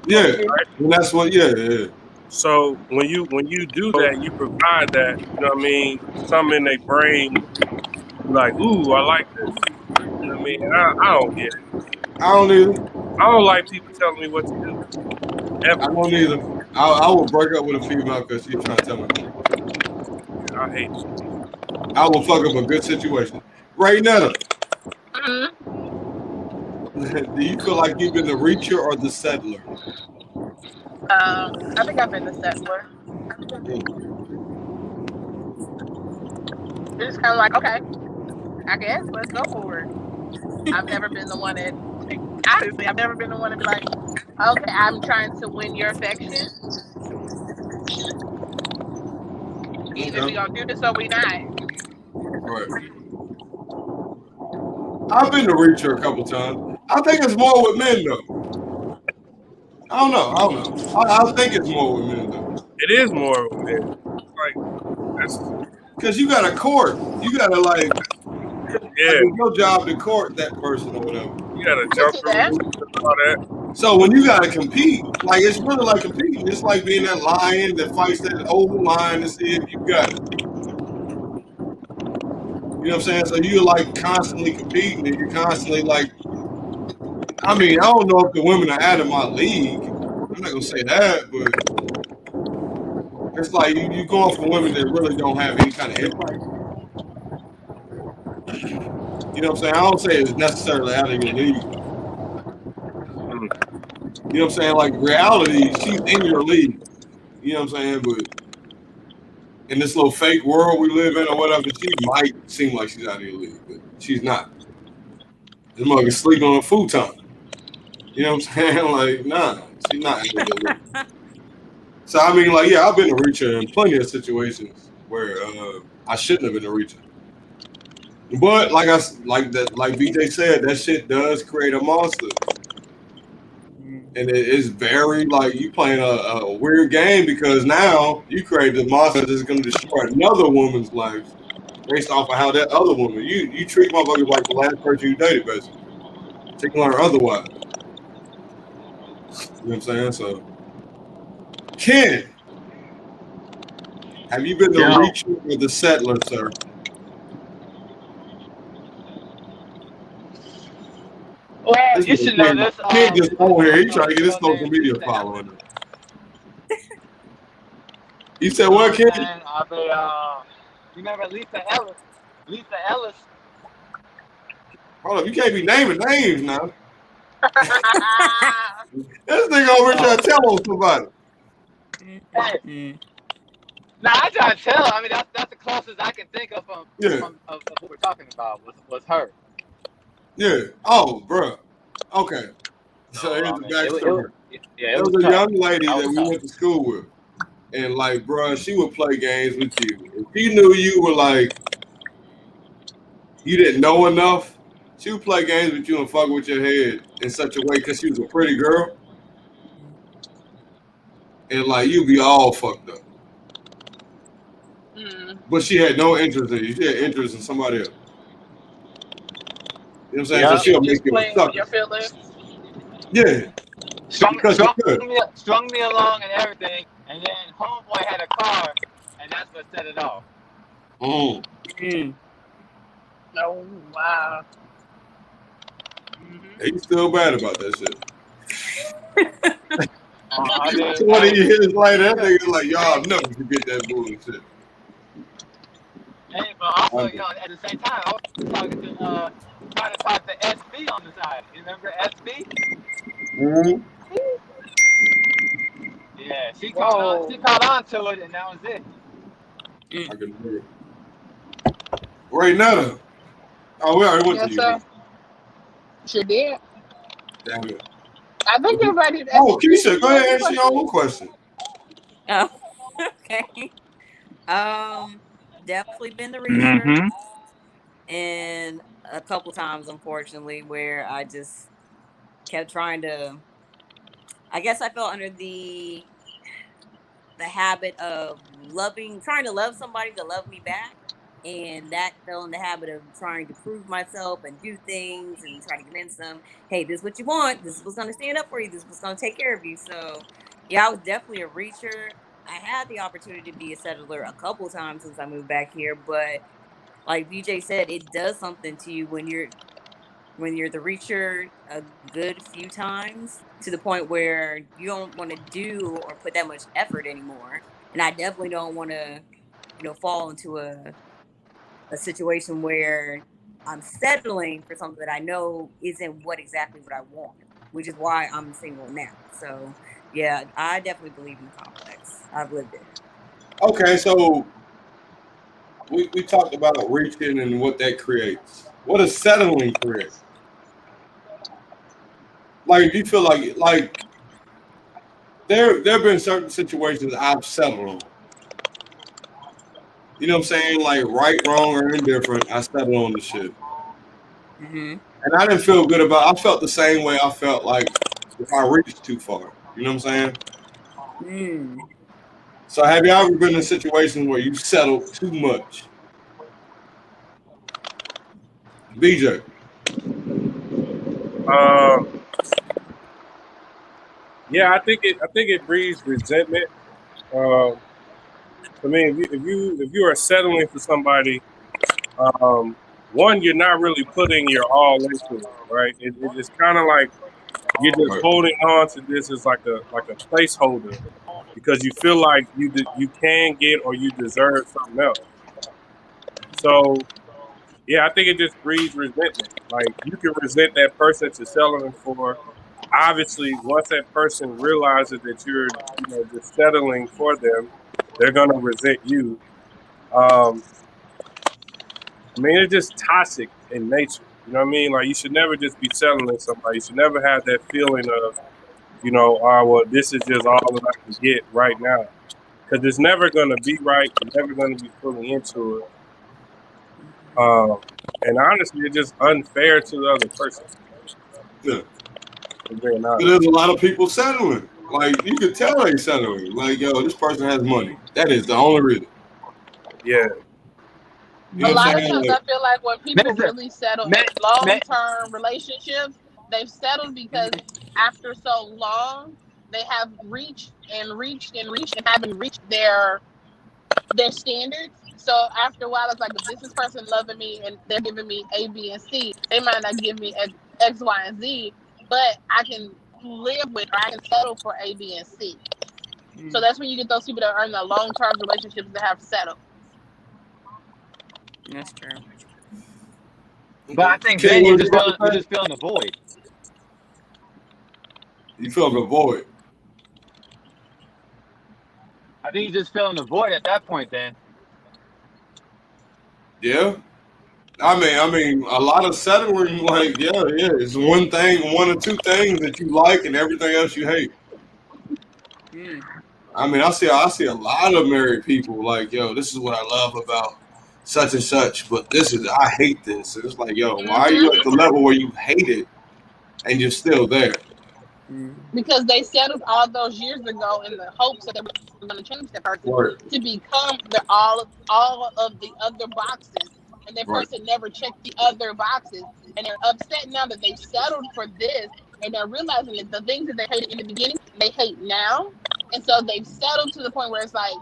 yeah, right? and that's what. Yeah. So when you do that, you provide that. You know what I mean? Some in their brain, like, ooh, I like this. You know what I mean? I don't get it. I don't either. I don't like people telling me what to do I ever. don't either. I will break up with a female because she's trying to tell me what to do. I hate it. I will fuck up a good situation. Right now, Mhm. do you feel like you've been the reacher or the settler? I think I've been the settler. Mm. It's just kind of like, okay, I guess let's go for it. I've never been the one that, honestly, I've never been the one to be like, okay, I'm trying to win your affection. Either we Okay. gonna do this or we not. Right. I've been the reacher a couple times. I think it's more with men though. I don't know. I think it's more with men though. It is more of a man. Like that's Because you got to court. You got to like yeah. it's your job to court that person or whatever. You gotta I can jump see through that. hoops and all that. So when you got to compete, like it's really like competing. It's like being that lion that fights that oval lion to see if you got it. You know what I'm saying? So you're like constantly competing and you're constantly like, I mean, I don't know if the women are out of my league. I'm not gonna say that, but it's like you going for women that really don't have any kind of impact. You know what I'm saying? I don't say it's necessarily out of your league. Mm. You know what I'm saying? Like reality, she's in your league. You know what I'm saying? But in this little fake world we live in or whatever, she might seem like she's out of your league, but she's not. This mother can sleep on a futon. You know what I'm saying? Like, nah, she's not out of your league. So I mean, like, yeah, I've been a reacher in plenty of situations where I shouldn't have been a reacher. But like BJ said, that shit does create a monster, and it is very like you playing a weird game because now you create a monster that's going to destroy another woman's life based off of how that other woman you treat motherfuckers like the last person you dated, basically. Take on her otherwise. You know what I'm saying? So, Ken, have you been the Yo, reacher or the settler, sir? Well, This you man should know this. Ken just on here. He You know trying to this get his girl social named media Lisa Ellis. following. You You said know what, what I'm Ken? saying? You remember Lisa Ellis? Lisa Ellis. Hold up, you can't be naming names now. This nigga over here trying to tell on somebody. Hey, now I try to tell. I mean, that's the closest I can think of Yeah, of what we're talking about was her. yeah. Oh, bruh. Okay. So So here's I the mean, backstory. it There was was a tough. young lady That that was we tough. went to school with. And like, bruh, she would play games with you. If she knew you were like, you didn't know enough, she would play games with you and fuck with your head in such a way because she was a pretty girl. And like, you'd be all fucked up. But she had no interest in you. She had interest in somebody else. You know what I'm saying? So Yeah, she'll make Just you a playing with sucker. your feelings. Yeah, because she could. strung me along and everything, and then homeboy had a car, and that's what set it off. Oh wow. He's still mad about that shit. I did, 20 years later, that hey, nigga's like, y'all never forget that bullshit. hey, but also, you know, at the same time, I was talking to, trying to talk to SB on the side. You remember SB? Mm-hmm. Yeah, she caught on. Whoa. She caught on to it, and that was it. I can hear it. Right now, oh, we already went to Yes, you. sir. Sure did. Damn it. I think everybody. Oh, Did Keisha, you go ask ahead a and answer your question? own question. Oh, okay. Um, Definitely been the reacher, Mm-hmm. and a couple times, unfortunately, where I just kept trying to. I guess I fell under the habit of trying to love somebody to love me back. And that fell in the habit of trying to prove myself and do things and try to convince them, hey, this is what you want. This is what's going to stand up for you. This is what's going to take care of you. So, yeah, I was definitely a reacher. I had the opportunity to be a settler a couple times since I moved back here. But like VJ said, it does something to you when you're the reacher a good few times to the point where you don't want to do or put that much effort anymore. And I definitely don't want to, fall into a situation where I'm settling for something that I know isn't exactly what I want, which is why I'm single now. So yeah, I definitely believe in the complex. I've lived it. Okay, so we talked about reaching and what that creates. What does settling create? Like, if you feel like there have been certain situations I've settled on. You know what I'm saying? Like, right, wrong, or indifferent, I settled on the shit. Mm-hmm. And I didn't feel good about I felt the same way I felt like if I reached too far. You know what I'm saying? Mm. So have you ever been in a situation where you settled too much? BJ. Um, yeah, I think it breeds resentment. Um, I mean, if you are settling for somebody, um, one, you're not really putting your all into it, right? It's kind of like you're just Right. holding on to this as like a placeholder because you feel like you can get or you deserve something else. So yeah, I think it just breeds resentment. Like you can resent that person to settling for. Obviously, once that person realizes that you're just settling for them, they're gonna resent you. Um, I mean, it's just toxic in nature. You know what I mean? Like you should never just be settling somebody. You should never have that feeling of, oh well, this is just all that I can get right now. Because it's never gonna be right. You're never gonna be fully into it. Um, and honestly, it's just unfair to the other person. Yeah. For being But honest. there's a lot of people settling. Like you can tell they settling. Like, yo, this person has money. That is the only reason. Yeah. You A know what I'm lot of saying? times Like, I feel like when people Listen, really settle man, in man, long-term relationships, they've settled because after so long they have reached and reached and reached and haven't reached their standards. So after a while, it's like if this person loving me and they're giving me A, B, and C, they might not give me X, Y, and Z, but I can live with or I can settle for A, B, and C. So Mm. that's when you get those people that are in the long-term relationships that have settled. That's true. But I Okay. think Ken, then what you about you're to say? just filling the void. You feel the void. I think you're just filling the void at that point. Then Yeah. I mean, a lot of settling, like, yeah, it's one thing, one or two things that you like, and everything else you hate. Mm. I mean, I see a lot of married people like, yo, this is what I love about such and such, but I hate this. And it's like, yo, why are you Mm-hmm. at the level where you hate it and you're still there? Mm. Because they settled all those years ago in the hopes that they were going to change that person Right, to become all of the other boxes, and that right. person never checked the other boxes, and they're upset now that they've settled for this, and they're realizing that the things that they hated in the beginning they hate now, and so they've settled to the point where it's like,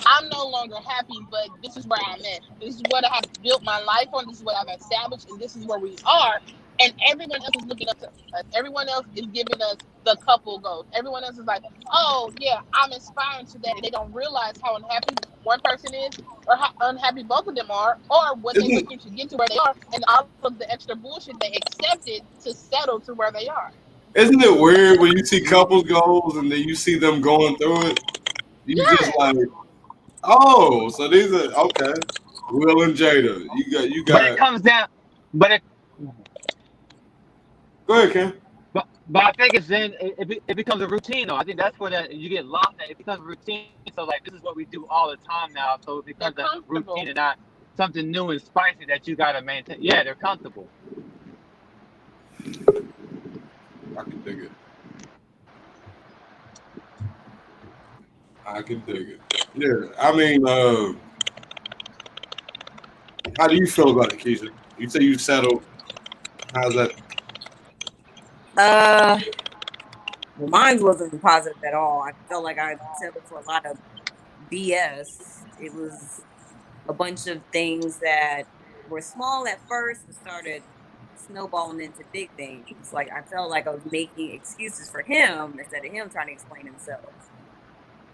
I'm no longer happy, but this is where I'm at. This is what I have built my life on. This is what I've established, and this is where we are. And everyone else is looking up to us. Everyone else is giving us the couple goals. Everyone else is like, oh yeah, I'm inspiring to that, and they don't realize how unhappy one person is, or how unhappy both of them are, or what they went Isn't through to get to where they are, and all of the extra bullshit they accepted to settle to where they are. isn't it weird when you see mm. couples goals and then you see them going through it? You just Yes. like, oh, so these are okay. Will and Jada, you But it got. comes down. But it. Go ahead, Ken. But I think it's then it becomes a routine though. I think that's where you get lost at. It becomes a routine. So like this is what we do all the time now. So it They're becomes a routine comfortable. and not something new and spicy that you gotta maintain. Yeah, they're comfortable. I can dig it. I can dig it. Yeah, I mean, how do you feel about it, Keisha? You say you settled. How's that? Uh, well, mine wasn't positive at all. I felt like I settled for a lot of BS. It was a bunch of things that were small at first and started snowballing into big things. Like I felt like I was making excuses for him instead of him trying to explain himself.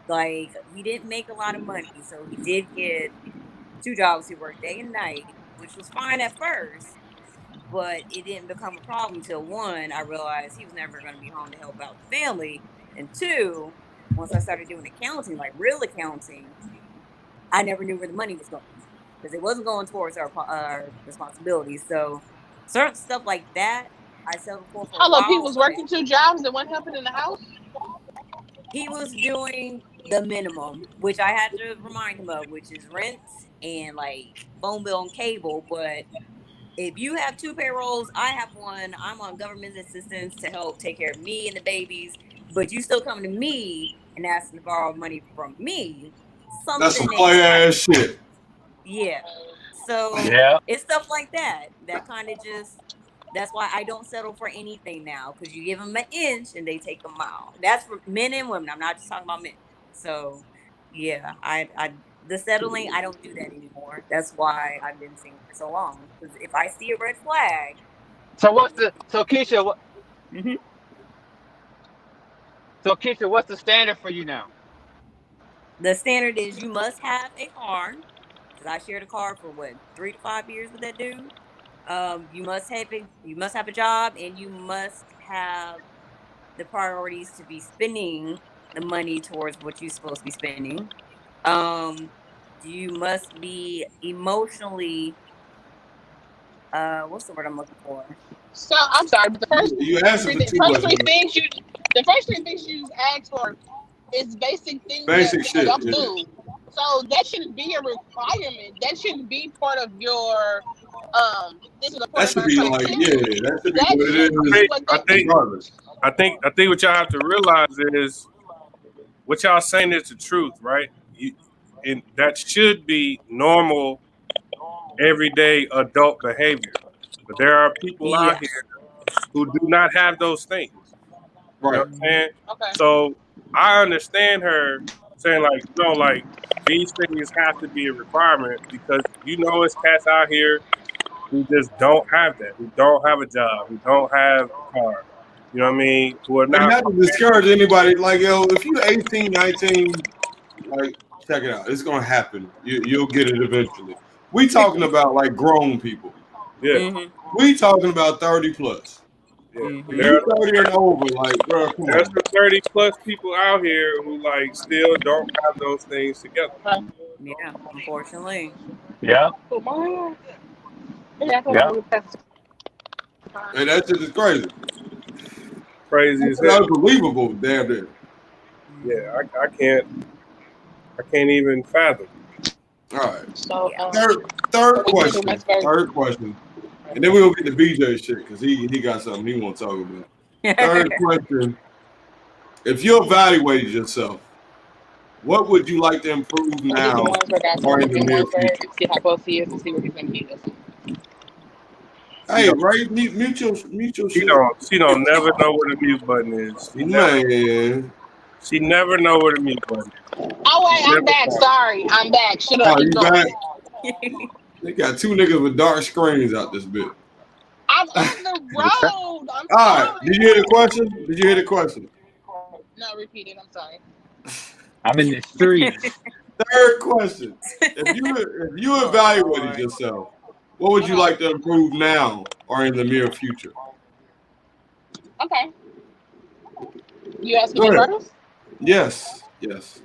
Like he didn't make a lot of money, so he did get two jobs. He worked day and night, which was fine at first, but it didn't become a problem until one, I realized he was never going to be home to help out the family, and two, once I started doing accounting, like real accounting, I never knew where the money was going because it wasn't going towards our responsibilities. So certain stuff like that, I settled for a Hold up, he while. was But working two jobs and one helping in the house. he was doing the minimum, which I had to remind him of, which is rent and like phone bill and cable. But if you have two payrolls, I have one. I'm on government assistance to help take care of me and the babies, but you still coming to me and asking to borrow money from me. That's some Something ain't play ass right. shit. Yeah. So Yeah. it's stuff like that that kind of just. That's why I don't settle for anything now because you give them an inch and they take a mile. That's for men and women. I'm not just talking about men. So yeah, I the settling, I don't do that anymore. That's why I've been single for so long. Because if I see a red flag, So Keisha, mhm, what's the standard for you now? the standard is you must have a car. Because I shared a car for what 3 to 5 years with that dude. You must have a job, and you must have the priorities to be spending the money towards what you're supposed to be spending. Um, you must be emotionally what's the word I'm looking for? So I'm sorry, but the first You asking three, for the too first much, three man. things you, the first three things you asked for is basic things that Basic shit. adults Yeah. do. So that shouldn't be a requirement. That shouldn't be part of your this is a part That of should our be like, yeah, criteria. that should be That what it should I be is, think, what I they think, regardless. I think what y'all have to realize is what y'all saying is the truth, right? And that should be normal, everyday adult behavior. But there are people out Yeah. here who do not have those things. You know Right. what I'm saying? okay. So I understand her saying like, like these things have to be a requirement because it's cats out here who just don't have that, who don't have a job, who don't have a car. You know what I mean? Who are And not. not to discourage anybody, like, yo, if you 18, 19, like, check it out. It's gonna happen. You'll get it eventually. We talking about like grown people. Yeah, We talking about 30 plus. yeah. If you 30 and over, like, bro, come There's on. some 30 plus people out here who like still don't have those things together. Yeah, unfortunately. Yeah. Come on. Yeah, I Yeah. thought that's And that shit is crazy. Crazy as That's hell. unbelievable, damn near. Yeah, I can't even fathom. All right. so. Yeah. Third We can do question. much better. Third question. And then we'll get to BJ shit because he got something he want to talk about. Third question. If you evaluated yourself, what would you like to improve I did the now ones where I got or in some the and near ones where future? see how close he is and see where he's gonna beat us. She Hey, don't, Ray, mute your shit. she don't never know where the mute button is. Man. She never know where the mute button is. Oh wait, I'm Never back. find Sorry, I'm back. Shut up. Oh, Keep you going. back? They got two niggas with dark screens out this bit. I'm on the road. I'm All right. sorry. Did you hear the question? Did you hear the question? No, repeat it. I'm sorry. I'm in the streets. Third question. If you Oh evaluated Lord. yourself, what would you like to improve now or in the near future? Okay. You asking Go me ahead. first? Yes. Yes.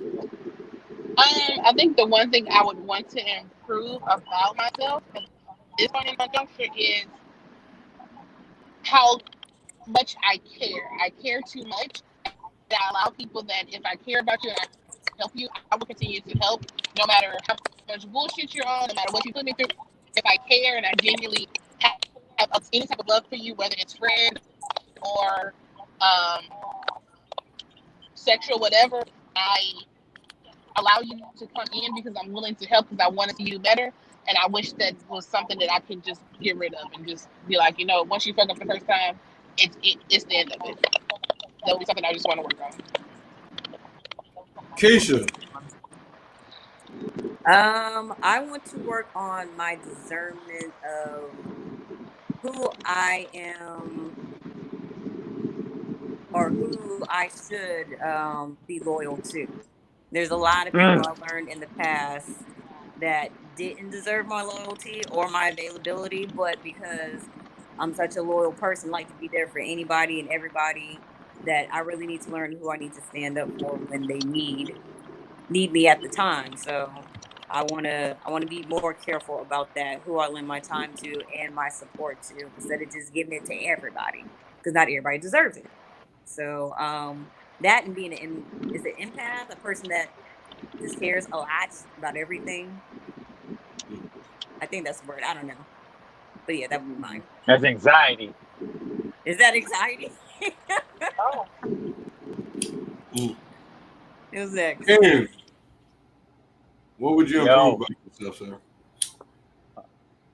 I think the one thing I would want to improve about myself at this point in my juncture is how much I care. I care too much. And I allow people that if I care about you and I help you, I will continue to help no matter how much bullshit you're on, no matter what you put me through. If I care and I genuinely have any type of love for you, whether it's friend or um, sexual, whatever, I allow you to come in because I'm willing to help because I want to see you better. And I wish that was something that I could just get rid of and just be like, once you fuck up the first time, it's the end of it. That would be something I just want to work on. Keisha. I want to work on my discernment of who I am or who I should be loyal to. There's a lot of people I learned in the past that didn't deserve my loyalty or my availability, but because I'm such a loyal person, like to be there for anybody and everybody, that I really need to learn who I need to stand up for when they need me at the time. So I wanna be more careful about that, who I lend my time to and my support to, instead of just giving it to everybody, because not everybody deserves it. So that and being is an empath, a person that just cares a lot about everything. I think that's the word. I don't know, but yeah, that would be mine. That's anxiety. Is that anxiety? Mm. Exactly. Ken, what would you improve Yo. about yourself, sir?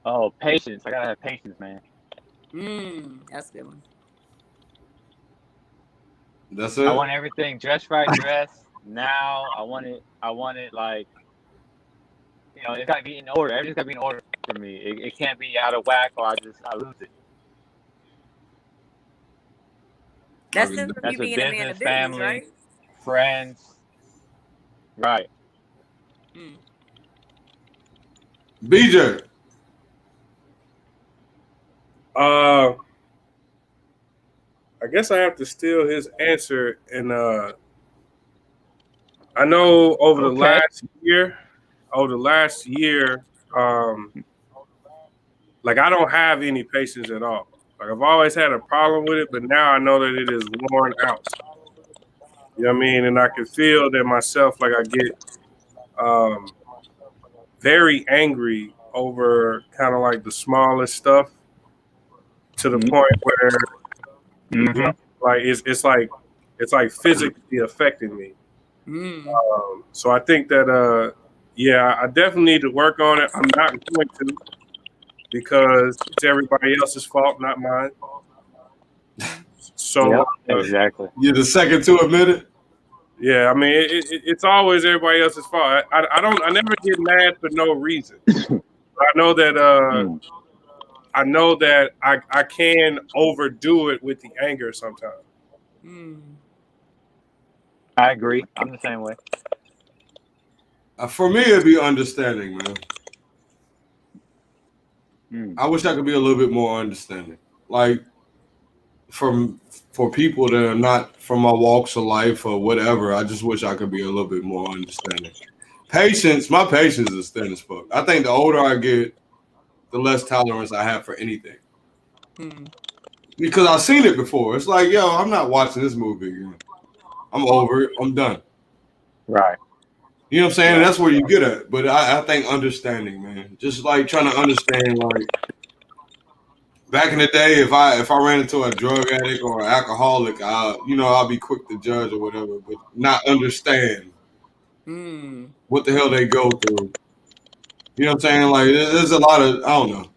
Oh, patience. I gotta have patience, man. That's a good one. That's I it? want everything just right dressed now. I want it. Like, it's gotta be in order. Everything's gotta be in order for me. It can't be out of whack or I lose it. That's just from That's you with being a man business, of business, family, right? friends. Right. Mm. BJ. I guess I have to steal his answer, and I know Okay. over the last year, um, like I don't have any patience at all. Like I've always had a problem with it, but now I know that it is worn out. You know what I mean? And I can feel that myself. Like I get um, very angry over kind of like the smallest stuff to the point where Mm-hmm. like it's like physically affecting me. Mm. So I think that yeah, I definitely need to work on it. I'm not going to because it's everybody else's fault, not mine. So Yep. Exactly. You're the second to admit it? yeah, I mean it's always everybody else's fault. I never get mad for no reason. I know that Mm. I can overdo it with the anger sometimes. Mm. I agree. I'm the same way. For me, it'd be understanding, man. I wish I could be a little bit more understanding. Like for people that are not from my walks of life or whatever, I just wish I could be a little bit more understanding. Patience, my patience is thin as fuck. I think the older I get, the less tolerance I have for anything. Because I've seen it before. It's like, yo, I'm not watching this movie again. I'm over it. I'm done. Right. You know what I'm saying? That's where you get at. But I think understanding, man. Just like trying to understand, like back in the day, if I ran into a drug addict or an alcoholic, I'll be quick to judge or whatever, but not understand what the hell they go through. You know what I'm saying? Like there's a lot of I don't know.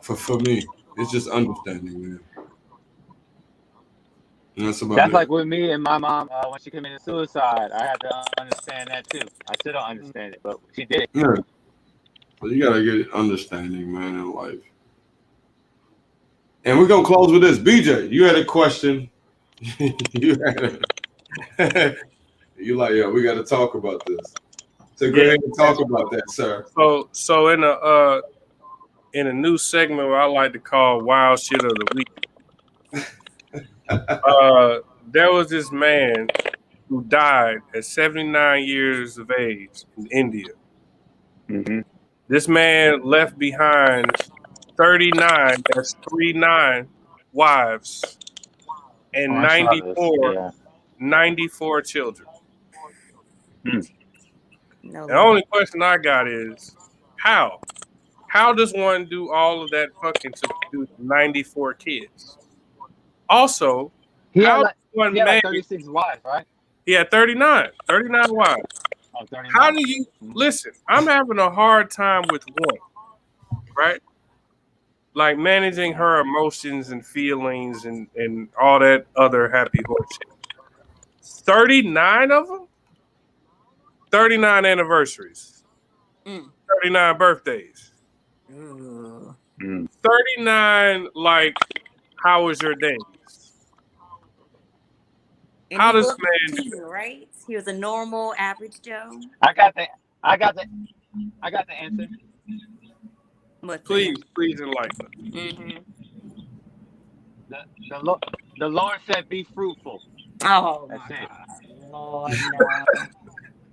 For me, it's just understanding, man. And that's about That's it. like with me and my mom when she committed suicide. I had to understand that too. I still don't understand it, but she did. Yeah. So you gotta get understanding, man, in life. And we're gonna close with this. BJ, you had a question. You like, yeah, we gotta talk about this. So go ahead and talk about that, sir. So in a new segment where I like to call Wild Shit of the Week, there was this man who died at 79 years of age in India. This man left behind 39, that's 39 wives, and 94 children. No, The only question I got is, how? How does one do all of that fucking to produce 94 kids? Also, He how had does one like man... 36 wives, right? He had 39 wives. Oh, 39. How do you... Listen, I'm having a hard time with one, right? Like managing her emotions and feelings and all that other happy horse shit. 39 of them? 39 anniversaries. 39 birthdays. 39, like, how was your day? And how he does was man do teen, right? He was a normal, average Joe. I got the answer. Please enlighten us. The Lord said, "Be fruitful." Oh, that's my it. God. Lord,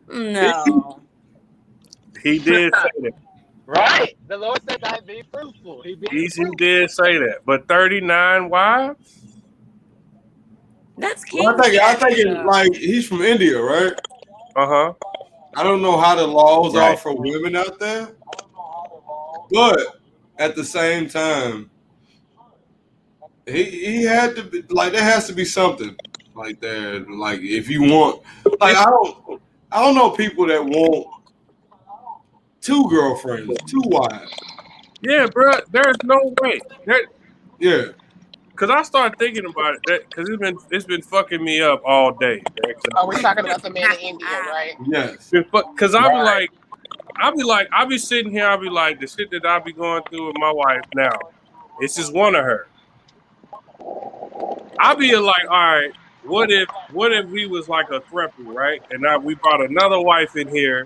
no. No. He did say that. Right? The Lord said that be fruitful. He did say that. But 39 wives? That's Well, I think it's like he's from India, right? Uh-huh. I don't know how the laws are for women out there, but at the same time, he had to be like there has to be something like that. Like if you want, like I don't know people that want 2 girlfriends, 2 wives. Yeah, bro. There's no way. Yeah. Cause I started thinking about it, cause it's been fucking me up all day. Right? Oh, we're talking about the man in India, right? Yes. Cause I'll be sitting here, I'll be like, the shit that I'll be going through with my wife now, it's just one of her. I'll be like, all right, what if we was like a throuple, right? And now we brought another wife in here.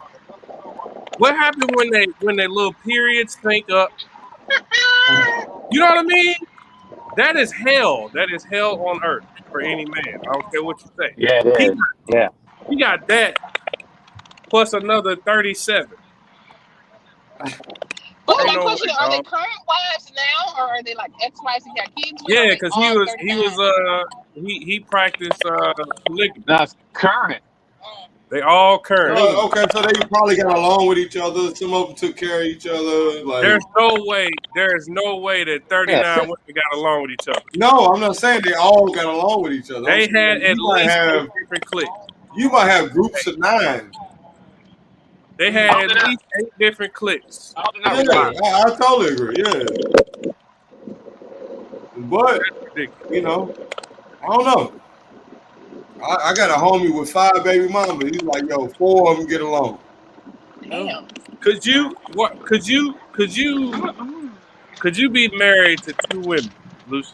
What happened when they little periods sync up? You know what I mean? That is hell. That is hell on earth for any man. I don't care what you say. Yeah, it is. He got that plus another 37. Well, my question is, are they current wives now, or are they like ex-wives he got kids with? Yeah, because he practiced polygamy. That's current. They all current. Okay, so they probably got along with each other. Some of them took care of each other. Like there's no way that 39 women got along with each other. No, I'm not saying they all got along with each other. They had at least 8 different cliques. You might have groups of 9. They had at least 8 different cliques. Yeah, I totally agree. Yeah, but you know, I don't know. I got a homie with 5 baby mamas. He's like, yo, 4 of them get along. Damn. Could you be married to 2 women, Lucious?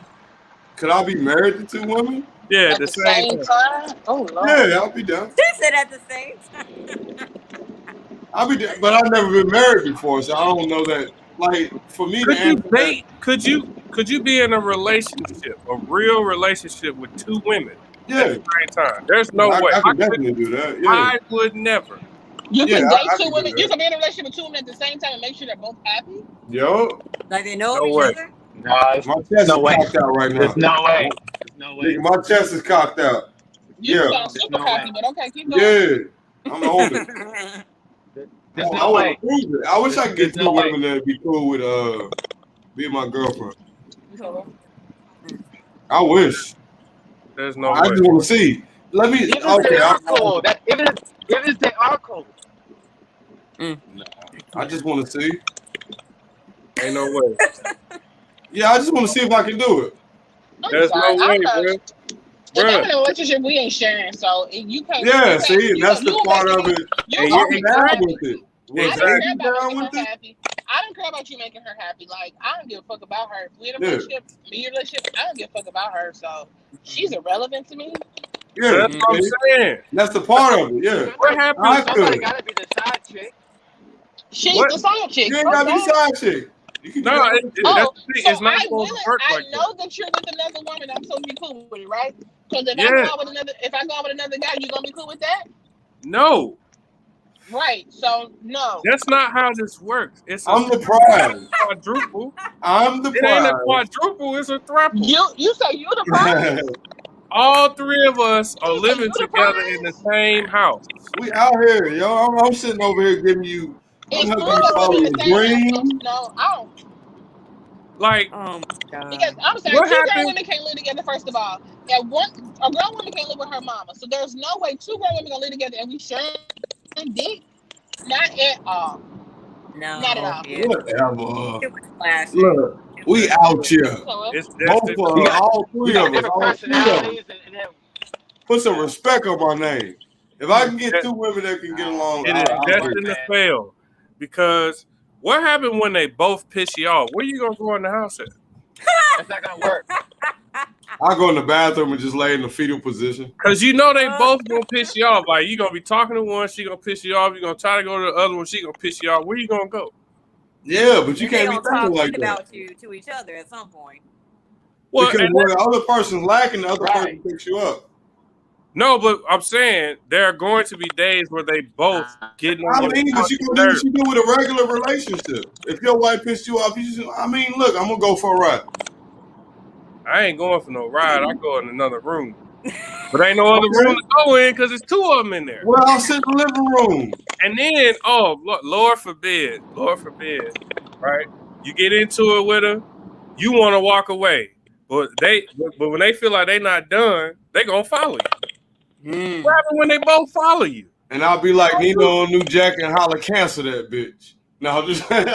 Could I be married to 2 women? Yeah, at the same time. Oh Lord. Yeah, I'll be down. They said at the same time. I'll be down, but I've never been married before, so I don't know that. like for me to Could you answer that, date? Could you be in a relationship, a real relationship with two women at yeah, the same time? There's no way. I can definitely do that. Yeah, I would never. You yeah, can date I two can women. do You that. can be in a relationship with two women at the same time and make sure they're both happy. Yo, Like they know No each way. other. No, my chest no is way. cocked out right now. There's no way. There's no way. Nigga, my chest is cocked out. You Yeah, sound There's super no cocky, way. but okay, keep going. yeah, I'm on it. There's I no want way. to prove it. I wish I could get There's two no way. women that'd be cool with being my girlfriend. I wish. There's no I way. just want to see. Let me. Even if Okay, they are cool, even if they are cool. I just want to see. Ain't no way. Yeah, I just want to see if I can do it. I'm There's sorry. no way, I'm not. bro. If I'm Bruh. in a relationship, we ain't sharing, so you can't. Yeah, you see, can't, and you that's gonna- the you part gonna of make it. You And gonna I'm make down her with it. Was I don't they care be about down making with her it? happy. I don't care about you making her happy. Like I don't give a fuck about her. If we in a Yeah. relationship, me in a relationship, I don't give a fuck about her. So she's irrelevant to me. Yeah, That's what I'm see? saying. That's the part of it. Yeah, What I happens? Somebody could. gotta be the side chick. She's What? the side chick. You ain't gotta be Okay. side chick. You can be No, that. that's Oh, the thing. so It's not supposed to work I like that. know that you're with another woman. I'm supposed to be cool with it, right? Because if I Yeah. go out with another guy, you gonna be cool with that, No, right? So no. that's not how this works. It's a I'm the prize. quadruple. I'm the It ain't a prize. quadruple. It's a throuple. You say you the prize. All three of us are You say living you the together in the prize. same house. We out here, yo. I'm sitting over here giving you. I'm It's three helping of you us follow living in your the same house. dream. No, I don't. Like, Oh my Because god. I'm sorry, what two grown happened? women can't live together. First of all, and a grown woman can't live with her mama. So there's no way two grown women gonna live together and we share dick. Not at all. No. Not at all. Yeah. Whatever. It was classic. Look, we out here. So, It's Both destined. of You us, got all three of us, different all three of them. personalities, and then Put some respect on my name. If I can get two women that can get along, It is I'll do destined to fail. Because what happened when they both piss you off? Where you gonna go in the house at? that's not gonna work. I'll go in the bathroom and just lay in the fetal position. Because you know they both gonna piss you off. Like you gonna be talking to one, she gonna piss you off. You gonna try to go to the other one, she gonna piss you off. Where you gonna go? Yeah, but you And they can't be gonna thinking talk like shit that. about you to each other at some point. Well, Because and when the other person's lacking, the other person Right. picks you up. no, but I'm saying there are going to be days where they both getting on I your mean, but you fucking can do what nerves. you do with a regular relationship. If your wife pissed you off, you just, I mean, look, I'm gonna go for a ride. I ain't going for no ride. I go in another room. But ain't no other room to go in because there's two of them in there. Well, I'll sit in the living room. And then, Lord forbid, right? You get into it with her, you want to walk away, but when they feel like they not done, they gonna follow you. What happens when they both follow you? And I'll be like Nino on New Jack and holler, cancel that bitch. No, just I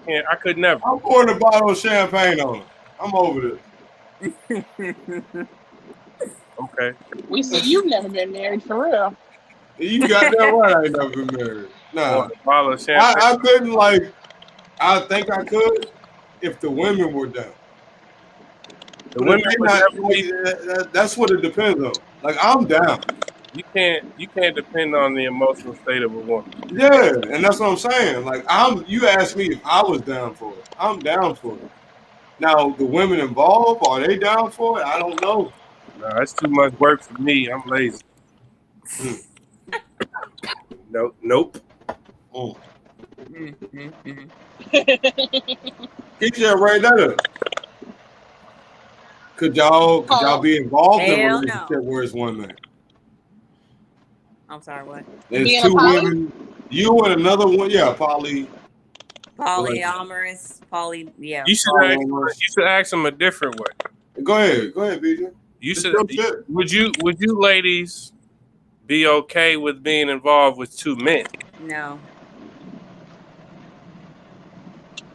can't. I could never. I'm pouring a bottle of champagne on her. I'm over this. Okay. we see you've never been married for real. You got that right. I ain't never been married. Nah, Bottle of champagne. I couldn't like. I think I could if the women were down. The But women if they would not, never be- that's what it depends on. Like I'm down. You can't depend on the emotional state of a woman. Yeah, and that's what I'm saying. Like you asked me if I was down for it. I'm down for it. Now the women involved, are they down for it? I don't know. No, that's too much work for me. I'm lazy. Nope. Get your right there. Could y'all be involved in a Hell relationship no. where it's one man? I'm sorry, what? There's Being a two poly? women, you and another one, yeah, poly. Polyamorous, yeah. You should ask them a different way. Go ahead, BJ. Would you ladies be okay with being involved with two men? No.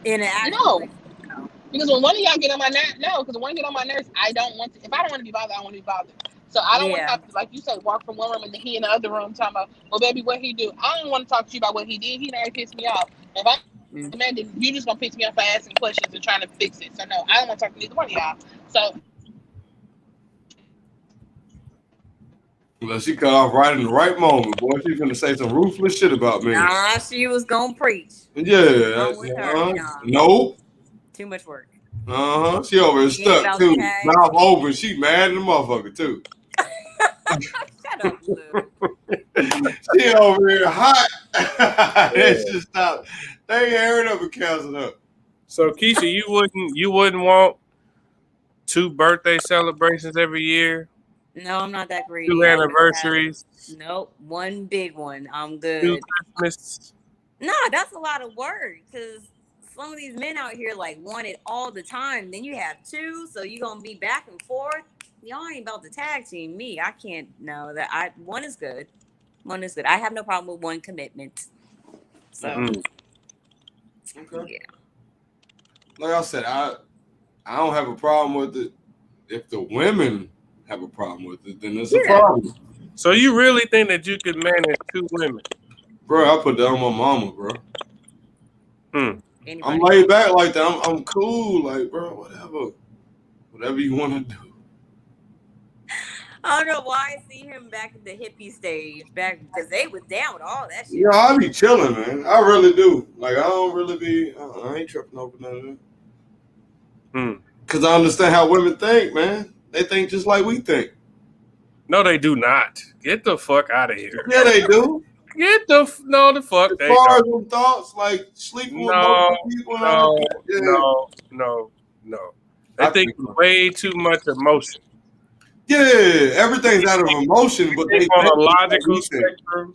In an actual No. relationship, no. Because when one of y'all get on my nerves, because when one get on my nerves, I don't want to. If I don't want to be bothered, I don't want to be bothered. So I don't want to have to, like you said, walk from one room and then he in the other room talking about, well, baby, what he do? I don't want to talk to you about what he did. He already pissed me off. If I'm a man, then you just gonna piss me off for asking questions and trying to fix it. So no, I don't want to talk to either one of y'all. So Well, she cut off right in the right moment, boy. She's gonna say some ruthless shit about me. Nah, she was gonna preach. Yeah. I'm with her. Nah. Nope. Too much work. She over here She ain't stuck about too. the tag. Mouth open. She mad in the motherfucker too. Shut up, Lou. She over here hot. Yeah. They should stop. They ain't heard of it canceled up. So Keisha, you wouldn't want 2 birthday celebrations every year, No, I'm not that 2 greedy. anniversaries, Nope, one big one. I'm 2 good. Christmas. No, that's a lot of work because some of these men out here like want it all the time. Then you have 2, so you're gonna be back and forth. Y'all ain't about to tag team me. I can't. No, one is good. One is good. I have no problem with one commitment. So Okay. yeah. Like I said, I don't have a problem with it. If the women have a problem with it, then it's a problem. So you really think that you could manage 2 women? Bro, I put that on my mama, bro. Anybody I'm laid back like that. I'm cool, like, bro, whatever you want to do. I don't know why I see him back at the hippie stage, back because they was down with all that shit. Yeah, I be chilling, man. I really do. Like, I don't really be. I ain't tripping over none of that. Because I understand how women think, man. They think just like we think. No, they do not. Get the fuck out of here. Yeah, they do. The fuck as they far as don't. them thoughts, like sleeping with No, multiple people and all that. no. They think way too much emotion. Yeah, everything's out of emotion, but they think on a logical spectrum.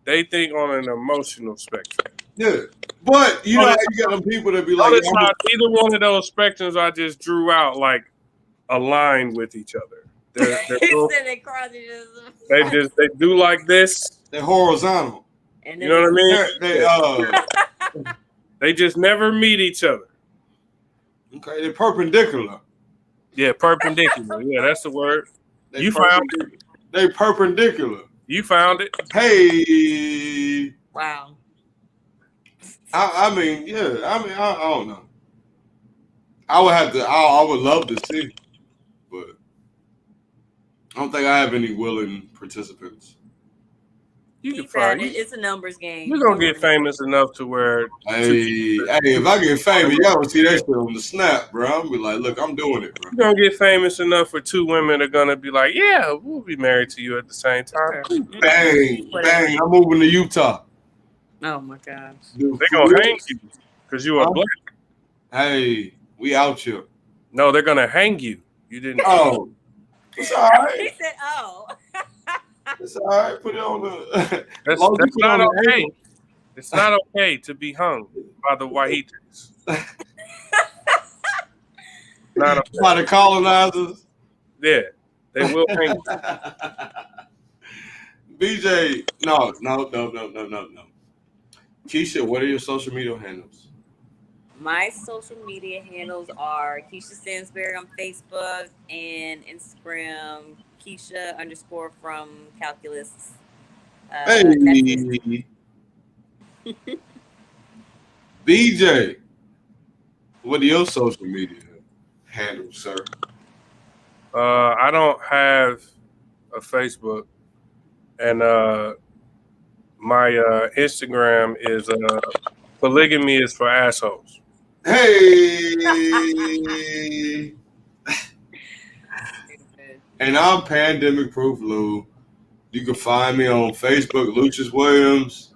They think on an emotional spectrum. Yeah, but you know how you got them people that be like, notice how either one of those spectrums I just drew out like aligned with each other. They're they do like this. They're horizontal. And you know what I mean? They just never meet each other. Okay, they're perpendicular. Yeah, perpendicular. Yeah, that's the word. You found it. They perpendicular. You found it. Hey. Wow. I mean, yeah. I don't know. I would have to. I would love to see, but I don't think I have any willing participants. You can find it. It's a numbers game. You're gonna get famous enough to where. Hey, if I get famous, y'all will see that shit on the snap, bro. I'm be like, look, I'm doing it, bro. You're gonna get famous enough for 2 women are gonna be like, yeah, we'll be married to you at the same time. Bang, bang! I'm moving to Utah. Oh my gosh. They're gonna hang you because you are black. Hey, we out here. No, they're gonna hang you. You didn't. Oh, it's all right. He said, "Oh, it's all right. Put it on the. That's not okay. It's not okay to be hung by the Wahitas. Not okay. By the colonizers. Yeah, they will hang you. BJ, no. Keisha, what are your social media handles? My social media handles are Keisha Stansberry on Facebook and Instagram, Keisha_ from Calculus. Hey. BJ, what are your social media handles, sir? I don't have a Facebook, and my Instagram is polygamy is for assholes. Hey. And I'm Pandemic Proof Lou. You can find me on Facebook, Lucious Williams.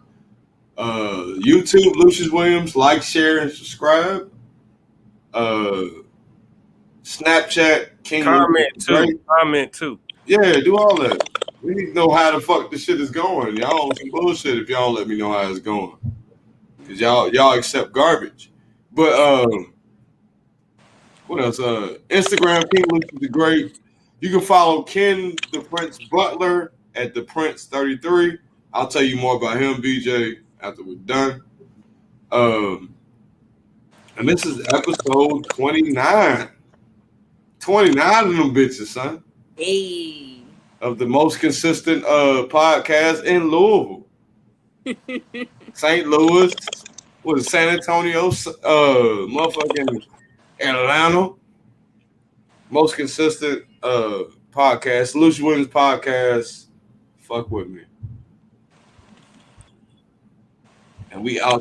YouTube, Lucious Williams. Like, share, and subscribe. Snapchat, King. Comment too. Yeah, do all that. We need to know how the fuck this shit is going. Y'all on some bullshit if y'all don't let me know how it's going. Cause y'all accept garbage. But what else? Instagram, King Lucious the Great. You can follow Ken the Prince Butler at the Prince 33. I'll tell you more about him, BJ, after we're done. And this is episode 29. 29 of them bitches, son. Hey. Of the most consistent podcast in Louisville. St. Louis, San Antonio, motherfucking Atlanta. Most consistent podcast, Solution Women's Podcast. Fuck with me. And we out.